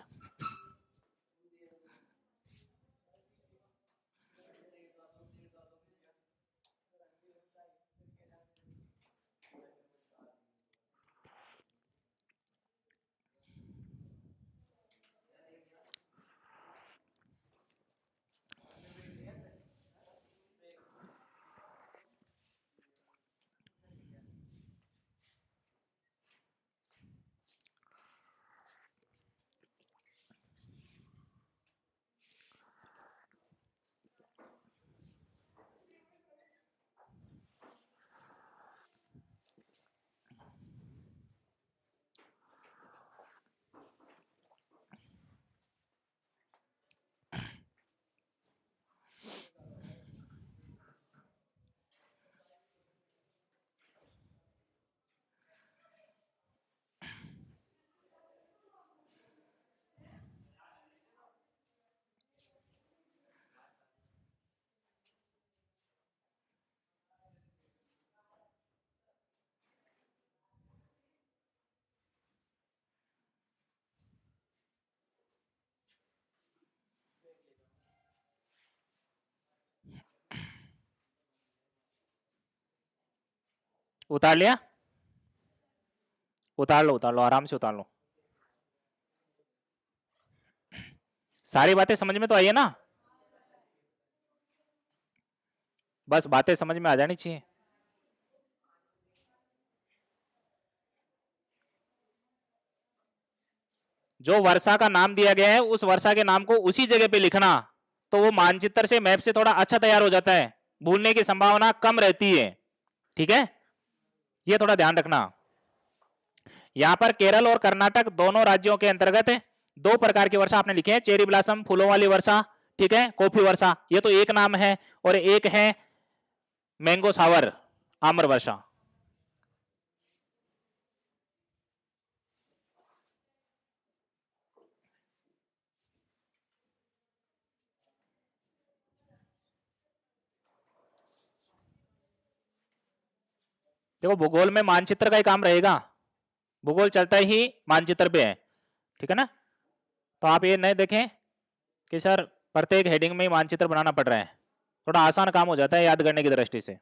उतार लिया? उतार लो आराम से उतार लो। सारी बातें समझ में तो आई है ना? बस बातें समझ में आ जानी चाहिए। जो वर्षा का नाम दिया गया है उस वर्षा के नाम को उसी जगह पे लिखना, तो वो मानचित्र से मैप से थोड़ा अच्छा तैयार हो जाता है, भूलने की संभावना कम रहती है। ठीक है? ये थोड़ा ध्यान रखना। यहां पर केरल और कर्नाटक दोनों राज्यों के अंतर्गत दो प्रकार की वर्षा आपने लिखी है, चेरी ब्लासम फूलों वाली वर्षा, ठीक है, कॉफी वर्षा, ये तो एक नाम है। और एक है मैंगो सावर आम्र वर्षा। देखो भूगोल में मानचित्र का ही काम रहेगा, भूगोल चलता ही मानचित्र पे है। ठीक है ना? तो आप ये नहीं देखें कि सर प्रत्येक हेडिंग में ही मानचित्र बनाना पड़ रहा है, थोड़ा आसान काम हो जाता है याद करने की दृष्टि से।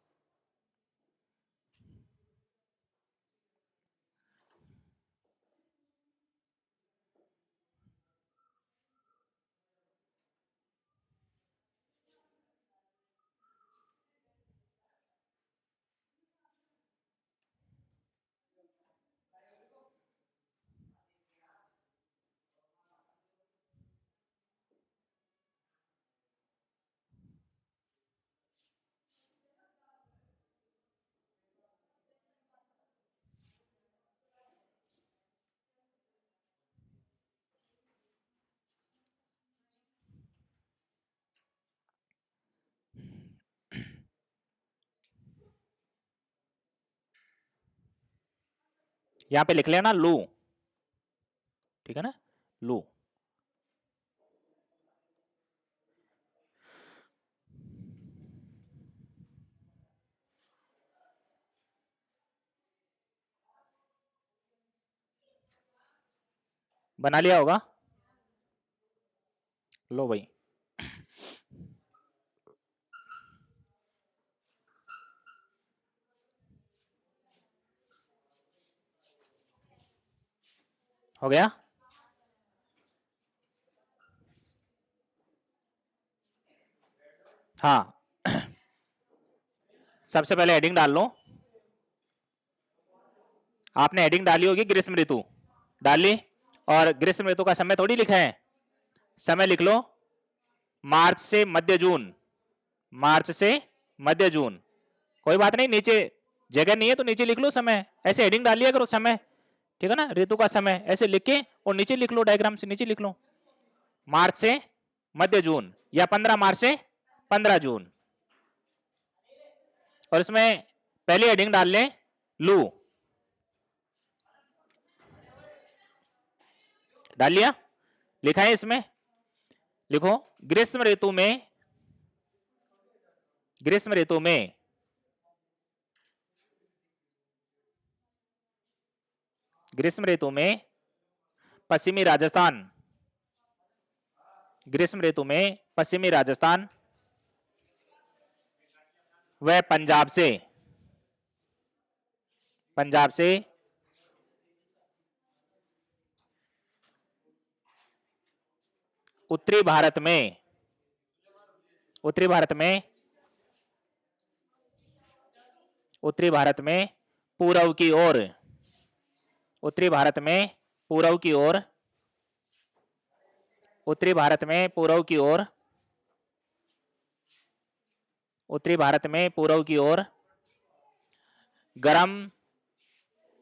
यहां पे लिख लेना लू, ठीक है ना, लू। बना लिया होगा, लो भाई। हो गया। हाँ, सबसे पहले हेडिंग डाल लो। आपने हेडिंग डाली होगी ग्रीष्म ऋतु, डाल ली, और ग्रीष्म ऋतु का समय थोड़ी लिखा है, समय लिख लो मार्च से मध्य जून, मार्च से मध्य जून। कोई बात नहीं, नीचे जगह नहीं है तो नीचे लिख लो समय, ऐसे हेडिंग डाल लिया करो समय, ठीक है ना, ऋतु का समय ऐसे लिख के और नीचे लिख लो, डायग्राम से नीचे लिख लो मार्च से मध्य जून, या 15 मार्च से 15 जून। और इसमें पहली हेडिंग डाल लें लू, डाल लिया, लिखा है इसमें, लिखो ग्रीष्म ऋतु में, ग्रीष्म ऋतु में ग्रीष्म ऋतु में पश्चिमी राजस्थान, ग्रीष्म ऋतु में पश्चिमी राजस्थान व पंजाब से उत्तरी भारत में, उत्तरी भारत में, उत्तरी भारत में पूर्व की ओर, उत्तरी भारत में पूर्व की ओर, उत्तरी भारत में पूर्व की ओर, उत्तरी भारत में पूर्व की ओर गरम,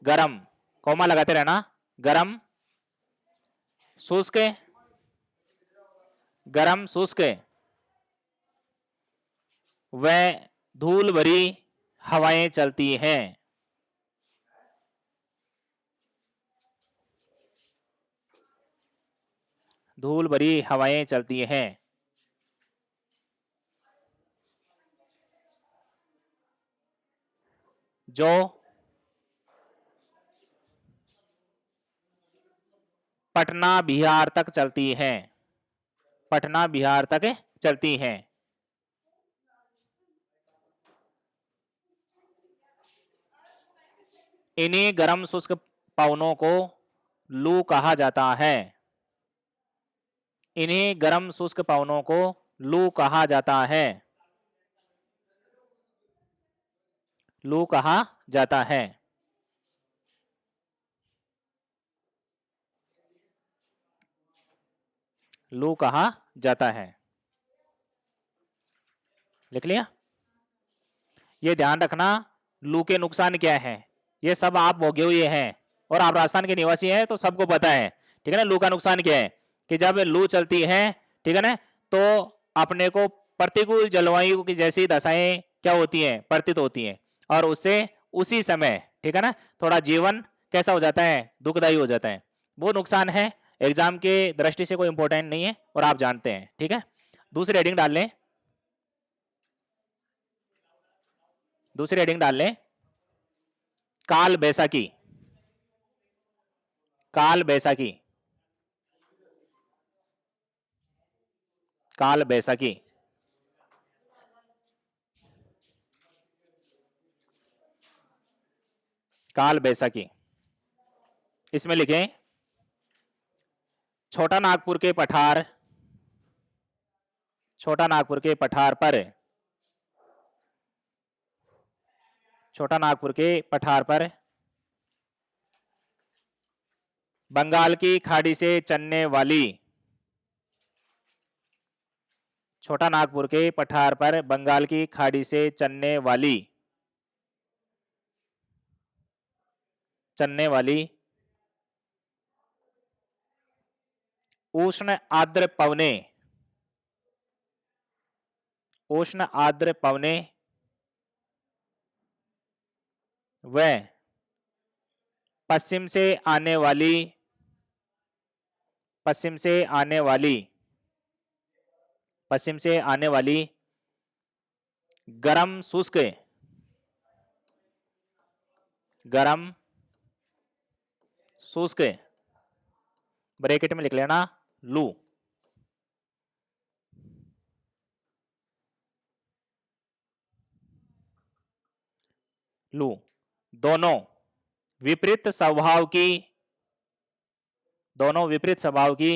गरम कौमा लगाते रहना, गरम शुष्क, गरम शुष्क व धूल भरी हवाएं चलती हैं, धूल भरी हवाएं चलती हैं, जो पटना बिहार तक चलती हैं, पटना बिहार तक चलती हैं। इन्हीं गर्म शुष्क पवनों को लू कहा जाता है, इन्हीं गर्म शुष्क पवनों को लू कहा जाता है, लू कहा जाता है। लू कहा जाता है, लिख लिया। ये ध्यान रखना लू के नुकसान क्या है, ये सब आप भोगे हुए हैं और आप राजस्थान के निवासी हैं तो सबको पता है, ठीक है ना। लू का नुकसान क्या है कि जब लू चलती है, ठीक है ना, तो अपने को प्रतिकूल जलवायु की जैसी दशाएं क्या होती हैं, प्रतीत होती हैं, और उससे उसी समय, ठीक है ना, थोड़ा जीवन कैसा हो जाता है, दुखदायी हो जाता है। वो नुकसान है, एग्जाम के दृष्टि से कोई इंपॉर्टेंट नहीं है और आप जानते हैं, ठीक है। दूसरी हेडिंग डाल लें, दूसरी हेडिंग डाल लें काल बैसाखी, काल बैसाखी, काल बैसाखी, काल बैसाखी। इसमें लिखें छोटा नागपुर के पठार, छोटा नागपुर के पठार पर, छोटा नागपुर के पठार पर बंगाल की खाड़ी से चलने वाली, छोटा नागपुर के पठार पर बंगाल की खाड़ी से चलने वाली, चलने वाली उष्ण आर्द्र पवने, उष्ण आर्द्र पवने व पश्चिम से आने वाली, पश्चिम से आने वाली, पश्चिम से आने वाली गरम शुष्क, गरम शुष्क, ब्रैकेट में लिख लेना लू, लू, दोनों विपरीत स्वभाव की, दोनों विपरीत स्वभाव की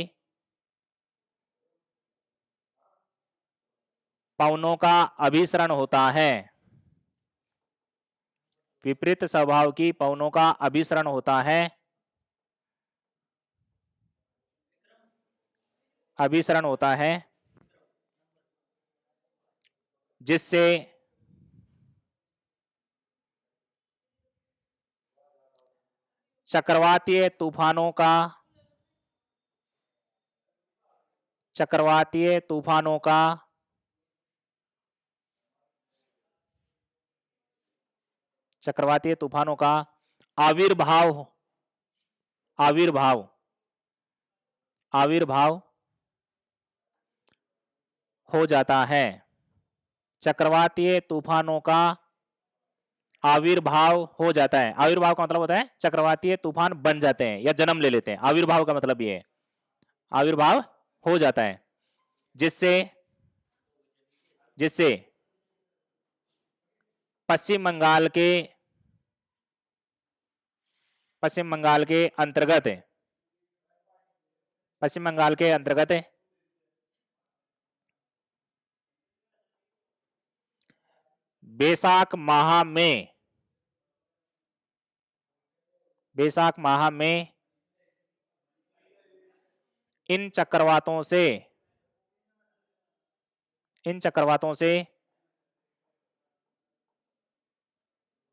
पवनों का अभिसरण होता है, विपरीत स्वभाव की पवनों का अभिसरण होता है, अभिसरण होता है, जिससे चक्रवातीय तूफानों का, चक्रवातीय तूफानों का चक्रवातीय तूफानों का आविर्भाव, आविर्भाव, आविर्भाव हो जाता है, चक्रवातीय तूफानों का आविर्भाव हो जाता है। आविर्भाव का मतलब होता है चक्रवातीय तूफान बन जाते हैं या जन्म ले लेते हैं, आविर्भाव का मतलब ये है, आविर्भाव हो जाता है, जिससे, जिससे पश्चिम बंगाल के, पश्चिम बंगाल के अंतर्गत, पश्चिम बंगाल के अंतर्गत बैसाख माह में, बैसाख माह में इन चक्रवातों से, इन चक्रवातों से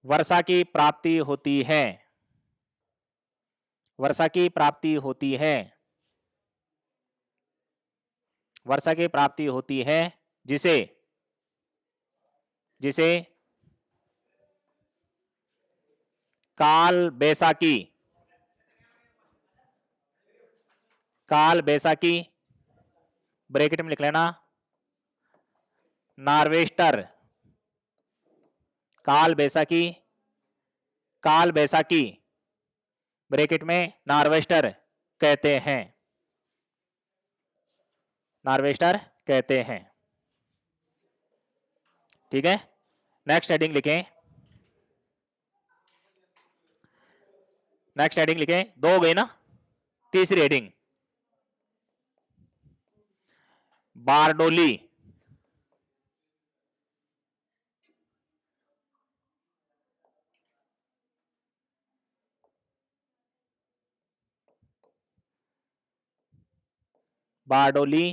वर्षा की प्राप्ति होती है, वर्षा की प्राप्ति होती है, वर्षा की प्राप्ति होती है, जिसे, जिसे काल बैसाखी, काल बैसाखी, ब्रैकेट में लिख लेना नार्वेस्टर, काल बैसाखी, काल बैसाखी, ब्रैकेट में नार्वेस्टर कहते हैं, नार्वेस्टर कहते हैं। ठीक है, नेक्स्ट हेडिंग लिखें, नेक्स्ट हेडिंग लिखें, दो हो गई ना, तीसरी हेडिंग बारडोली, बारडोली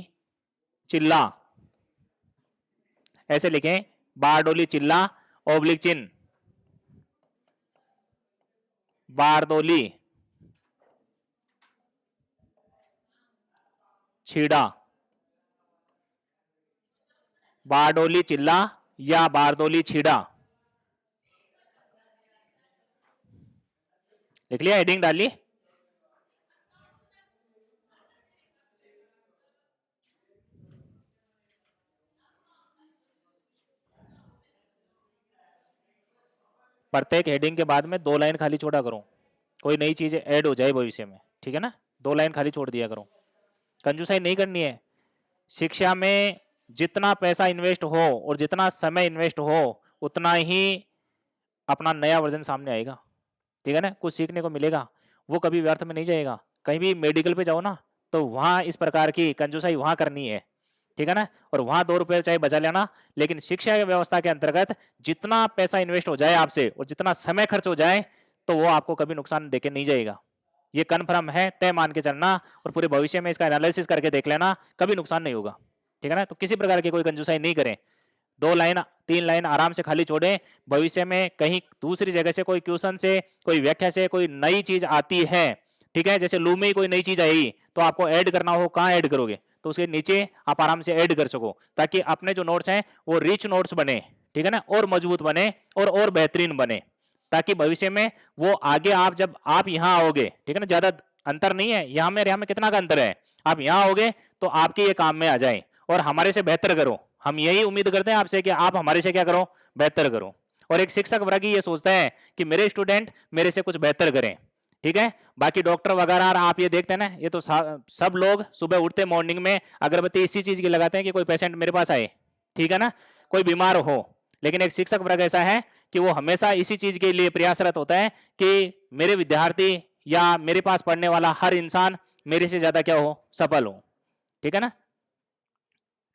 चिल्ला, ऐसे लिखें बारडोली चिल्ला ओब्लिक चिन्ह, बारडोली छीड़ा, बारडोली चिल्ला या बारडोली छीड़ा, लिख लिया, हेडिंग डाल ली। प्रत्येक हेडिंग के बाद में 2 लाइन खाली छोड़ा करो, कोई नई चीज ऐड हो जाए भविष्य में, ठीक है ना, 2 लाइन खाली छोड़ दिया करो, कंजूसाई नहीं करनी है। शिक्षा में जितना पैसा इन्वेस्ट हो और जितना समय इन्वेस्ट हो उतना ही अपना नया वर्जन सामने आएगा, ठीक है ना, कुछ सीखने को मिलेगा, वो कभी व्यर्थ में नहीं जाएगा। कहीं भी मेडिकल पे जाओ ना तो वहां इस प्रकार की कंजूसाई वहां करनी है, ठीक है ना, और वहां 2 रुपए चाहे बचा लेना, लेकिन शिक्षा व्यवस्था के अंतर्गत जितना पैसा इन्वेस्ट हो जाए आपसे और जितना समय खर्च हो जाए तो वो आपको कभी नुकसान देके नहीं जाएगा, ये कन्फर्म है, तय मान के चलना, और पूरे भविष्य में इसका एनालिसिस करके देख लेना, कभी नुकसान नहीं होगा, ठीक है ना। तो किसी प्रकार की कोई कंजूसाई नहीं करें, 2 लाइन 3 लाइन आराम से खाली छोड़ें, भविष्य में कहीं दूसरी जगह से कोई क्वेश्चन से, कोई व्याख्या से कोई नई चीज आती है, ठीक है, जैसे लू में ही कोई नई चीज आई तो आपको ऐड करना हो, कहाँ ऐड करोगे, तो उसके नीचे आप आराम से ऐड कर सको, ताकि अपने जो नोट्स हैं वो रिच नोट्स बने, ठीक है ना, और मजबूत बने और बेहतरीन बने। ताकि भविष्य में वो आगे आप जब आप यहाँ आओगे, ठीक है ना, ज्यादा अंतर नहीं है यहाँ में, यहाँ में कितना का अंतर है, आप यहाँ आओगे तो आपके ये काम में आ जाए और हमारे से बेहतर करो। हम यही उम्मीद करते हैं आपसे कि आप हमारे से क्या करो, बेहतर करो। और एक शिक्षक वर्ग ये सोचता है कि मेरे स्टूडेंट मेरे से कुछ बेहतर करें, ठीक है। बाकी डॉक्टर वगैरह आप ये देखते हैं ना, ये तो सब लोग सुबह उठते मॉर्निंग में अगरबत्ती इसी चीज की लगाते हैं कि कोई पेशेंट मेरे पास आए, ठीक है ना, कोई बीमार हो। लेकिन एक शिक्षक वर्ग ऐसा है कि वो हमेशा इसी चीज के लिए प्रयासरत होता है कि मेरे विद्यार्थी या मेरे पास पढ़ने वाला हर इंसान मेरे से ज्यादा क्या हो, सफल हो, ठीक है ना।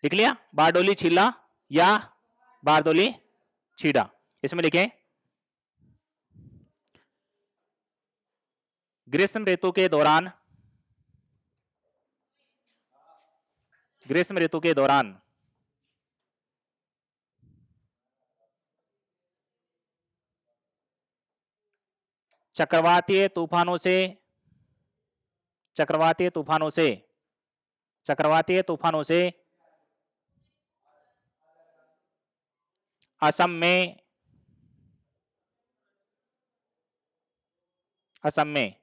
लिख लिया, बारडोली छीला या बारदोली छीड़ा। इसमें लिखें ग्रीष्म ऋतु के दौरान, ग्रीष्म ऋतु के दौरान चक्रवातीय तूफानों से, चक्रवातीय तूफानों से, चक्रवातीय तूफानों से असम में, असम में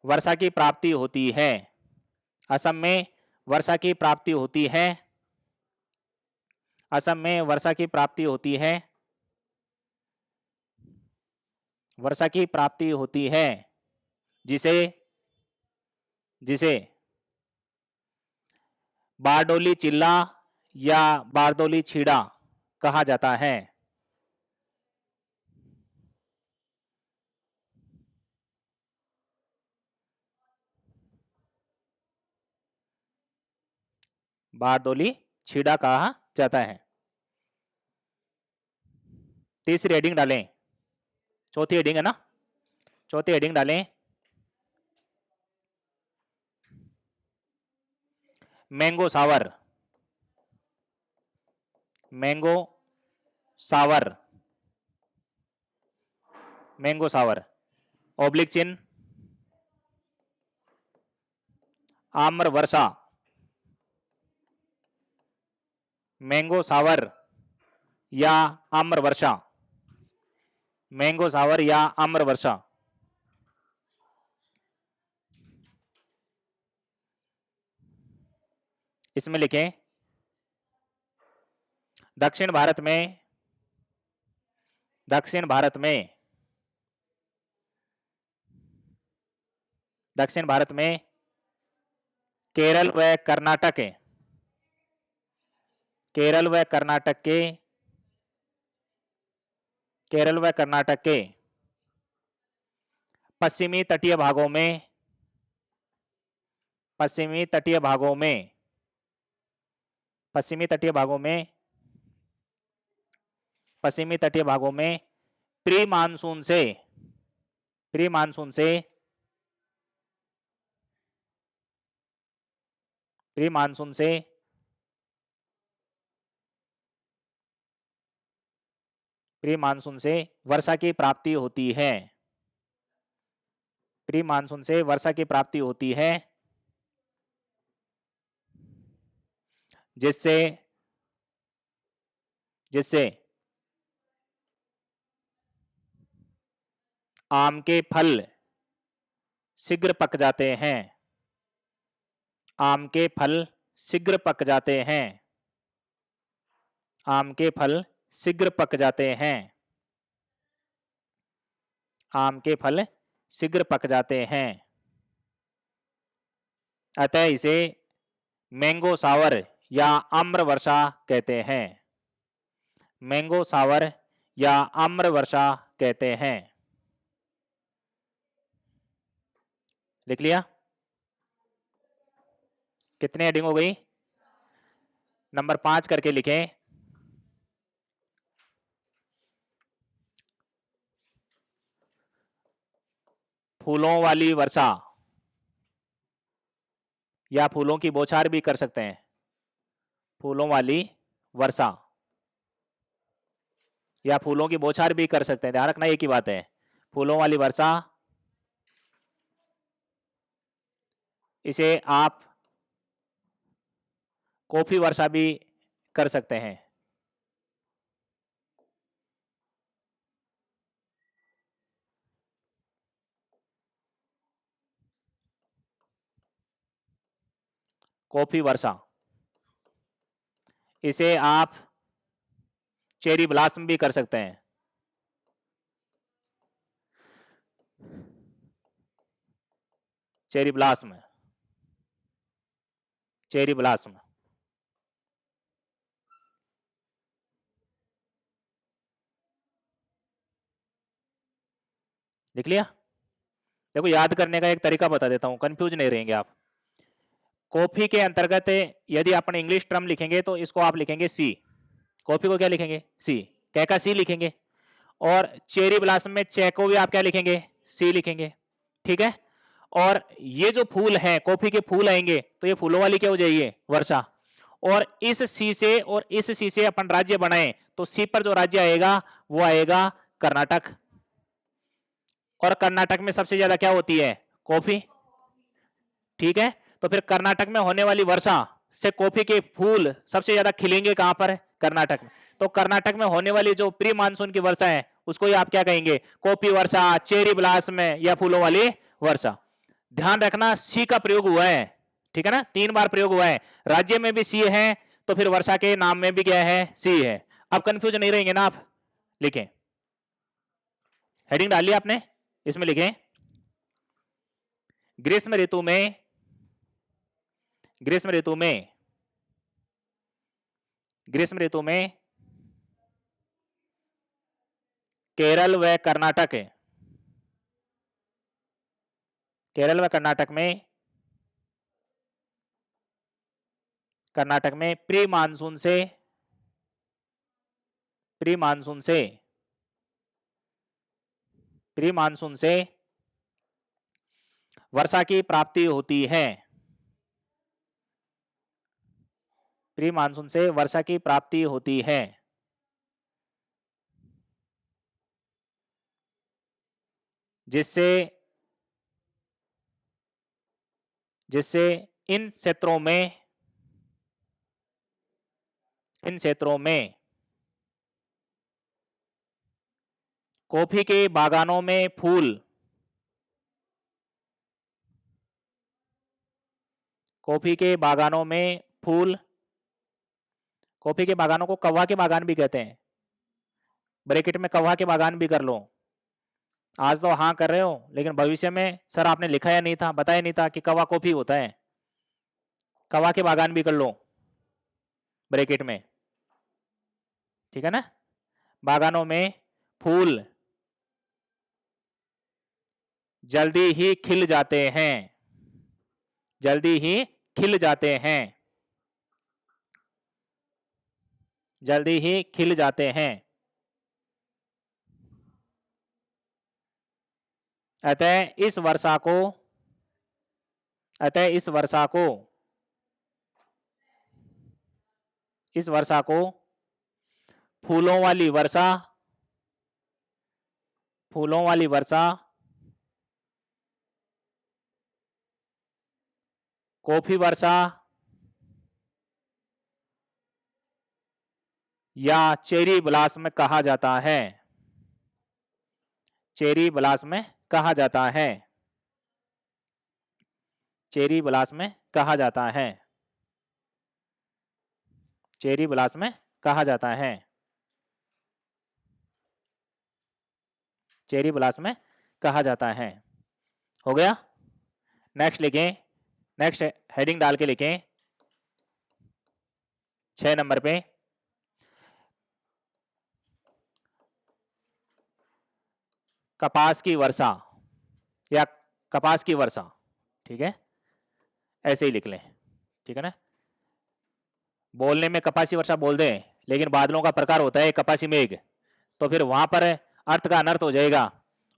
वर्षा की प्राप्ति होती है। असम में वर्षा की प्राप्ति होती है। असम में वर्षा की प्राप्ति होती है। वर्षा की प्राप्ति होती है जिसे, जिसे बारडोली चिल्ला या बारदोली छीड़ा कहा जाता है। बारदोली छीड़ा कहा जाता है। तीसरी हेडिंग डालें, चौथी हेडिंग है ना, चौथी हेडिंग डालें मैंगो सावर, मैंगो सावर, मैंगो सावर, ऑब्लिक चिन्ह आम्र वर्षा, मैंगो सावर या आम्र वर्षा, मैंगो सावर या आम्र वर्षा। इसमें लिखें दक्षिण भारत में, दक्षिण भारत में, दक्षिण भारत में केरल व कर्नाटक, केरल व कर्नाटक के, केरल व कर्नाटक के पश्चिमी तटीय भागों में, पश्चिमी तटीय भागों में, पश्चिमी तटीय भागों में, पश्चिमी तटीय भागों में प्री मानसून से, प्री मानसून से, प्री मानसून से प्री मानसून से वर्षा की प्राप्ति होती है। प्री मानसून से वर्षा की प्राप्ति होती है जिससे, जिससे आम के फल शीघ्र पक जाते हैं, आम के फल शीघ्र पक जाते हैं, आम के फल शीघ्र पक जाते हैं, आम के फल शीघ्र पक जाते हैं। अतः इसे मैंगो सावर या आम्र वर्षा कहते हैं, मैंगो सावर या आम्र वर्षा कहते हैं। लिख लिया, कितने हेडिंग हो गई, नंबर 5 करके लिखें फूलों वाली वर्षा, या फूलों की बौछार भी कर सकते हैं, फूलों वाली वर्षा या फूलों की बौछार भी कर सकते हैं, ध्यान रखना एक ही बात है, फूलों वाली वर्षा। इसे आप कॉफी वर्षा भी कर सकते हैं, कॉफी वर्षा। इसे आप चेरी ब्लॉसम भी कर सकते हैं। Cherry blossom, cherry blossom. लिख लिया? देखो याद करने का एक तरीका बता देता हूं, कंफ्यूज नहीं रहेंगे आप। कॉफी के अंतर्गत यदि अपन इंग्लिश टर्म लिखेंगे तो इसको आप लिखेंगे सी। कॉफी को क्या लिखेंगे? सी। क्या का सी लिखेंगे। और चेरी ब्लॉसम में चे को भी आप क्या लिखेंगे? सी लिखेंगे। ठीक है। और ये जो फूल है, कॉफी के फूल आएंगे तो ये फूलों वाली क्या हो जाएगी? वर्षा। और इस सी से और इस सी से अपन राज्य बनाए तो सी पर जो राज्य आएगा वो आएगा कर्नाटक। और कर्नाटक में सबसे ज्यादा क्या होती है? कॉफी। ठीक है। तो फिर कर्नाटक में होने वाली वर्षा से कॉफी के फूल सबसे ज्यादा खिलेंगे कहां पर? कर्नाटक में। तो कर्नाटक में होने वाली जो प्री मानसून की वर्षा है उसको ही आप क्या कहेंगे? कॉफी वर्षा, चेरी ब्लॉसम या फूलों वाली वर्षा। ध्यान रखना सी का प्रयोग हुआ है। ठीक है ना? 3 बार प्रयोग हुआ है। राज्य में भी सी है तो फिर वर्षा के नाम में भी क्या है? सी है। अब कंफ्यूज नहीं रहेंगे ना आप? लिखें। हेडिंग डाल लिया आपने? इसमें लिखें ग्रीष्म ऋतु में, ग्रीष्म ऋतु में, ग्रीष्म ऋतु में केरल व कर्नाटक, केरल व कर्नाटक में, कर्नाटक में प्री मानसून से, प्री मानसून से, प्री मानसून से वर्षा की प्राप्ति होती है। प्री मानसून से वर्षा की प्राप्ति होती है जिससे, जिससे इन क्षेत्रों में, इन क्षेत्रों में कॉफी के बागानों में फूल, कॉफी के बागानों में फूल, कॉफी के बागानों को कौवा के बागान भी कहते हैं। ब्रैकेट में कौवा के बागान भी कर लो। आज तो हाँ कर रहे हो लेकिन भविष्य में सर आपने लिखा या नहीं था, बताया नहीं था कि कौवा कॉफी होता है। कौवा के बागान भी कर लो ब्रैकेट में। ठीक है ना? बागानों में फूल जल्दी ही खिल जाते हैं, जल्दी ही खिल जाते हैं, जल्दी ही खिल जाते हैं। अतः इस वर्षा को, अतः इस वर्षा को, इस वर्षा को फूलों वाली वर्षा, फूलों वाली वर्षा, कॉफी वर्षा या चेरी ब्लॉसम कहा जाता है। चेरी ब्लॉसम कहा जाता है, चेरी ब्लॉसम कहा जाता है, चेरी ब्लॉसम कहा जाता है, चेरी ब्लॉसम कहा जाता है। हो गया? नेक्स्ट लिखें, नेक्स्ट हेडिंग डाल के लिखें 6 नंबर पे कपास की वर्षा या कपास की वर्षा। ठीक है, ऐसे ही लिख लें। ठीक है ना? बोलने में कपासी वर्षा बोल दें लेकिन बादलों का प्रकार होता है कपासी मेघ, तो फिर वहां पर अर्थ का अनर्थ हो जाएगा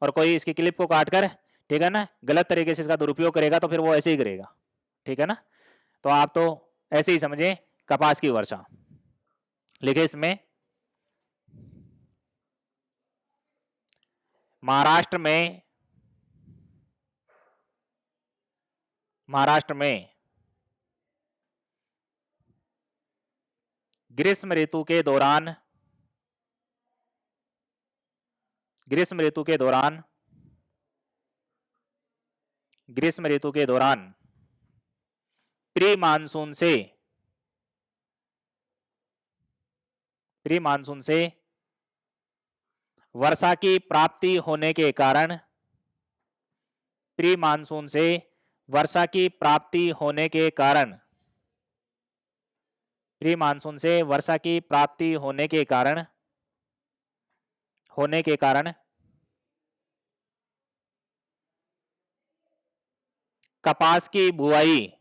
और कोई इसकी क्लिप को काट कर, ठीक है ना, गलत तरीके से इसका दुरुपयोग करेगा तो फिर वो ऐसे ही करेगा। ठीक है ना? तो आप तो ऐसे ही समझे कपास की वर्षा। लिखे इसमें महाराष्ट्र में, महाराष्ट्र में ग्रीष्म ऋतु के दौरान, ग्रीष्म ऋतु के दौरान, ग्रीष्म ऋतु के दौरान प्री मानसून से वर्षा की प्राप्ति होने के कारण, प्री मानसून से वर्षा की प्राप्ति होने के कारण, प्री मानसून से वर्षा की प्राप्ति होने के कारण कपास की बुआई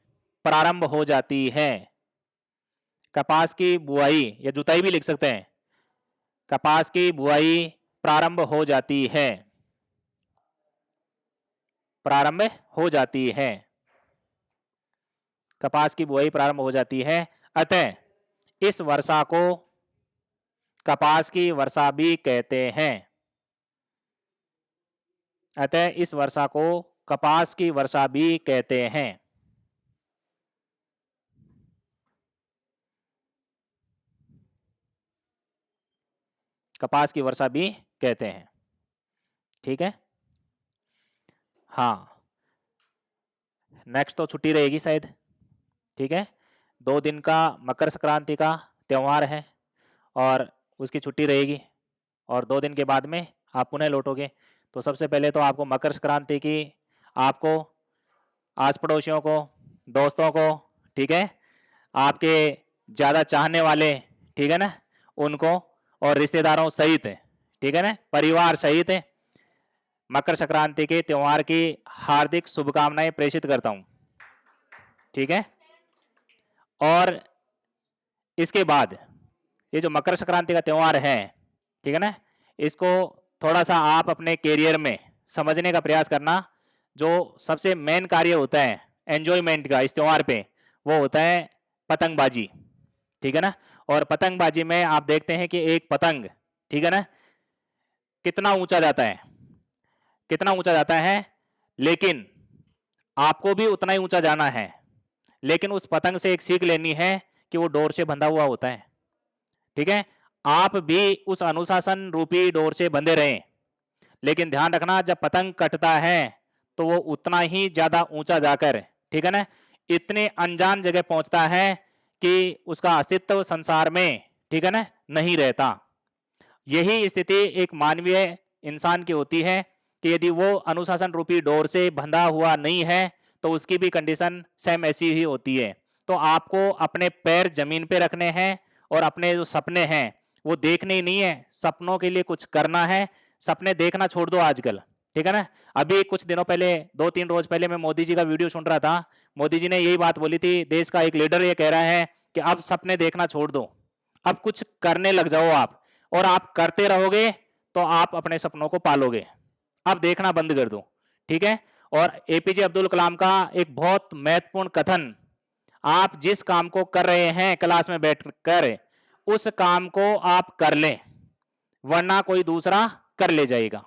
प्रारंभ हो जाती है। कपास की बुआई या जुताई भी लिख सकते हैं। कपास की बुआई प्रारंभ हो जाती है, प्रारंभ हो जाती है, कपास की बुआई प्रारंभ हो जाती है। अतः इस वर्षा को कपास की वर्षा भी कहते हैं। अतः इस वर्षा को कपास की वर्षा भी कहते हैं। कपास की वर्षा भी कहते हैं। ठीक है, हाँ। नेक्स्ट तो छुट्टी रहेगी शायद। ठीक है, 2 दिन का मकर संक्रांति का त्योहार है और उसकी छुट्टी रहेगी और 2 दिन के बाद में आप पुनः लौटोगे। तो सबसे पहले तो आपको मकर संक्रांति की, आपको, आस पड़ोसियों को, दोस्तों को, ठीक है, आपके ज़्यादा चाहने वाले, ठीक है ना, उनको और रिश्तेदारों सहित, ठीक है ना, परिवार सहित मकर संक्रांति के त्योहार की हार्दिक शुभकामनाएं प्रेषित करता हूं। ठीक है, और इसके बाद ये जो मकर संक्रांति का त्योहार है, ठीक है ना, इसको थोड़ा सा आप अपने कैरियर में समझने का प्रयास करना। जो सबसे मेन कार्य होता है एंजॉयमेंट का इस त्योहार पे, वो होता है पतंगबाजी। ठीक है ना, और पतंगबाजी में आप देखते हैं कि एक पतंग, ठीक है ना, कितना ऊंचा जाता है, कितना ऊंचा जाता है, लेकिन आपको भी उतना ही ऊंचा जाना है। लेकिन उस पतंग से एक सीख लेनी है कि वो डोर से बंधा हुआ होता है। ठीक है, आप भी उस अनुशासन रूपी डोर से बंधे रहें। लेकिन ध्यान रखना, जब पतंग कटता है तो वो उतना ही ज्यादा ऊंचा जाकर, ठीक है ना, इतने अनजान जगह पहुंचता है कि उसका अस्तित्व संसार में, ठीक है ना, नहीं रहता। यही स्थिति एक मानवीय इंसान की होती है कि यदि वो अनुशासन रूपी डोर से बंधा हुआ नहीं है तो उसकी भी कंडीशन सेम ऐसी ही होती है। तो आपको अपने पैर जमीन पे रखने हैं और अपने जो सपने हैं वो देखने ही नहीं है, सपनों के लिए कुछ करना है। सपने देखना छोड़ दो आजकल, ठीक है ना। अभी कुछ दिनों पहले, 2-3 रोज पहले मैं मोदी जी का वीडियो सुन रहा था। मोदी जी ने यही बात बोली थी, देश का एक लीडर ये कह रहा है कि अब सपने देखना छोड़ दो, अब कुछ करने लग जाओ आप, और आप करते रहोगे तो आप अपने सपनों को पालोगे। अब देखना बंद कर दो, ठीक है। और एपीजे अब्दुल कलाम का एक बहुत महत्वपूर्ण कथन, आप जिस काम को कर रहे हैं क्लास में बैठकर, उस काम को आप कर लें, वरना कोई दूसरा कर ले जाएगा।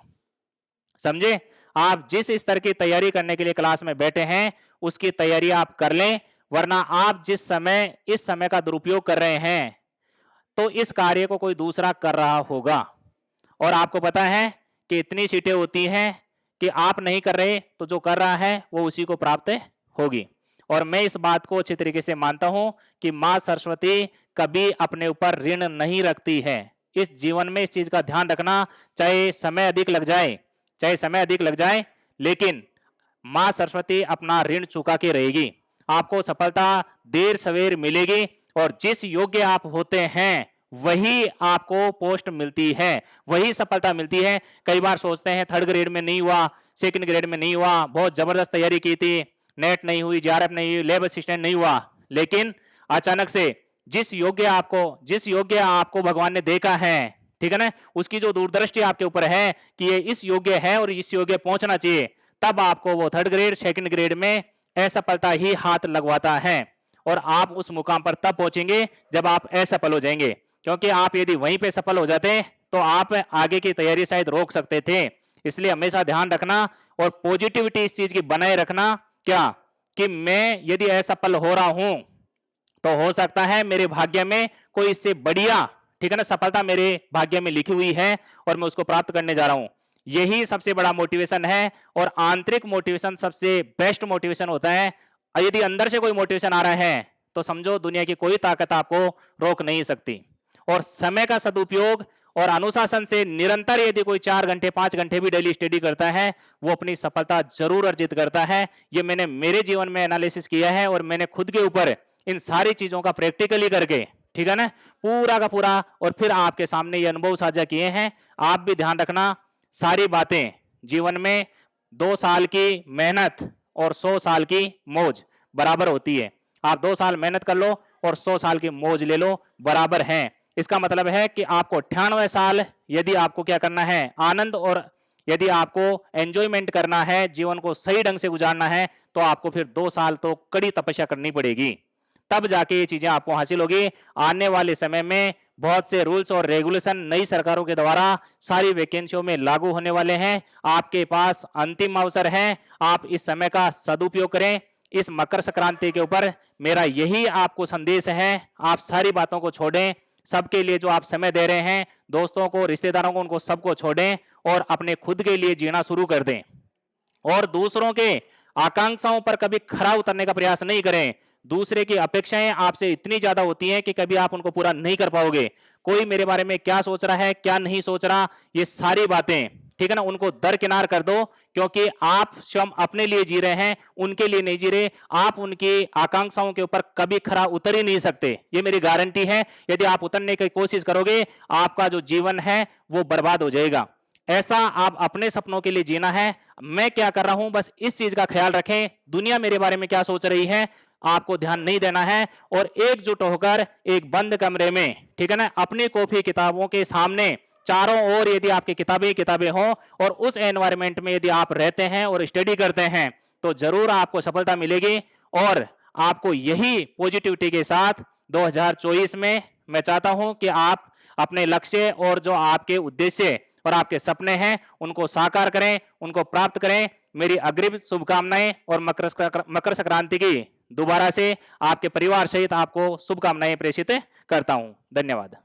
समझे, आप जिस स्तर की तैयारी करने के लिए क्लास में बैठे हैं उसकी तैयारी आप कर लें, वरना आप जिस समय, इस समय का दुरुपयोग कर रहे हैं तो इस कार्य को कोई दूसरा कर रहा होगा। और आपको पता है कि इतनी सीटें होती हैं कि आप नहीं कर रहे तो जो कर रहा है वो उसी को प्राप्त होगी। और मैं इस बात को अच्छी तरीके से मानता हूं कि मां सरस्वती कभी अपने ऊपर ऋण नहीं रखती है। इस जीवन में इस चीज का ध्यान रखना, चाहे समय अधिक लग जाए, चाहे समय अधिक लग जाए, लेकिन मां सरस्वती अपना ऋण चुका के रहेगी। आपको सफलता देर सवेर मिलेगी और जिस योग्य आप होते हैं वही आपको पोस्ट मिलती है, वही सफलता मिलती है। कई बार सोचते हैं 3rd ग्रेड में नहीं हुआ, 2nd ग्रेड में नहीं हुआ, बहुत जबरदस्त तैयारी की थी, नेट नहीं हुई, जेआरएफ नहीं हुई, लैब असिस्टेंट नहीं हुआ, लेकिन अचानक से जिस योग्य आपको भगवान ने देखा है, ठीक है ना, उसकी जो दूरदृष्टि आपके ऊपर है कि ये इस योग्य है और इस योग्य पहुंचना चाहिए, तब आपको वो 3rd ग्रेड 2nd ग्रेड में असफलता ही हाथ लगवाता है। और आप उस मुकाम पर तब पहुंचेंगे जब आप असफल हो जाएंगे, क्योंकि आप यदि वहीं पे सफल हो जाते तो आप आगे की तैयारी शायद रोक सकते थे। इसलिए हमेशा ध्यान रखना और पॉजिटिविटी इस चीज की बनाए रखना, क्या कि मैं यदि असफल हो रहा हूं तो हो सकता है मेरे भाग्य में कोई इससे बढ़िया, ठीक है ना, सफलता मेरे भाग्य में लिखी हुई है और मैं उसको प्राप्त करने जा रहा हूं। यही सबसे बड़ा मोटिवेशन है और आंतरिक मोटिवेशन सबसे बेस्ट मोटिवेशन होता है। और यदि अंदर से कोई मोटिवेशन आ रहा है तो समझो दुनिया की कोई ताकत आपको रोक नहीं सकती। और समय का सदुपयोग और अनुशासन से निरंतर यदि कोई 4 घंटे 5 घंटे भी डेली स्टडी करता है, वो अपनी सफलता जरूर अर्जित करता है। ये मैंने मेरे जीवन में एनालिसिस किया है और मैंने खुद के ऊपर इन सारी चीजों का प्रैक्टिकली करके, ठीक है ना, पूरा का पूरा और फिर आपके सामने ये अनुभव साझा किए हैं। आप भी ध्यान रखना, सारी बातें जीवन में 2 साल की मेहनत और 100 साल की मौज बराबर होती है। आप 2 साल मेहनत कर लो और 100 साल की मौज ले लो, बराबर हैं। इसका मतलब है कि आपको 98 साल यदि आपको क्या करना है, आनंद और यदि आपको एंजॉयमेंट करना है, जीवन को सही ढंग से गुजारना है, तो आपको फिर 2 साल तो कड़ी तपस्या करनी पड़ेगी, तब जाके ये चीजें आपको हासिल होगी। आने वाले समय में बहुत से रूल्स और रेगुलेशन नई सरकारों के द्वारा सारी वैकेंसियों में लागू होने वाले हैं। आपके पास अंतिम अवसर है, आप इस समय का सदुपयोग करें। इस मकर संक्रांति के ऊपर मेरा यही आपको संदेश है, आप सारी बातों को छोड़ें। सबके लिए जो आप समय दे रहे हैं, दोस्तों को, रिश्तेदारों को, उनको सबको छोड़ें और अपने खुद के लिए जीना शुरू कर दें। और दूसरों के आकांक्षाओं पर कभी खरा उतरने का प्रयास नहीं करें। दूसरे की अपेक्षाएं आपसे इतनी ज्यादा होती हैं कि कभी आप उनको पूरा नहीं कर पाओगे। कोई मेरे बारे में क्या सोच रहा है, क्या नहीं सोच रहा, ये सारी बातें, ठीक है ना, उनको दरकिनार कर दो, क्योंकि आप स्वयं अपने लिए जी रहे हैं, उनके लिए नहीं जी रहे। आप उनकी आकांक्षाओं के ऊपर कभी खरा उतर ही नहीं सकते, ये मेरी गारंटी है। यदि आप उतरने की कोशिश करोगे, आपका जो जीवन है वो बर्बाद हो जाएगा। ऐसा आप अपने सपनों के लिए जीना है। मैं क्या कर रहा हूं, बस इस चीज का ख्याल रखें। दुनिया मेरे बारे में क्या सोच रही है, आपको ध्यान नहीं देना है। और एकजुट होकर एक बंद कमरे में, ठीक है ना, अपनी कॉपी किताबों के सामने चारों ओर यदि आपकी किताबें किताबें हो और उस एनवायरनमेंट में यदि आप रहते हैं और स्टडी करते हैं, तो जरूर आपको सफलता मिलेगी। और आपको यही पॉजिटिविटी के साथ 2024 में मैं चाहता हूं कि आप अपने लक्ष्य और जो आपके उद्देश्य और आपके सपने हैं उनको साकार करें, उनको प्राप्त करें। मेरी अग्रिम शुभकामनाएं और मकर संक्रांति की दोबारा से आपके परिवार सहित आपको शुभकामनाएं प्रेषित करता हूं। धन्यवाद।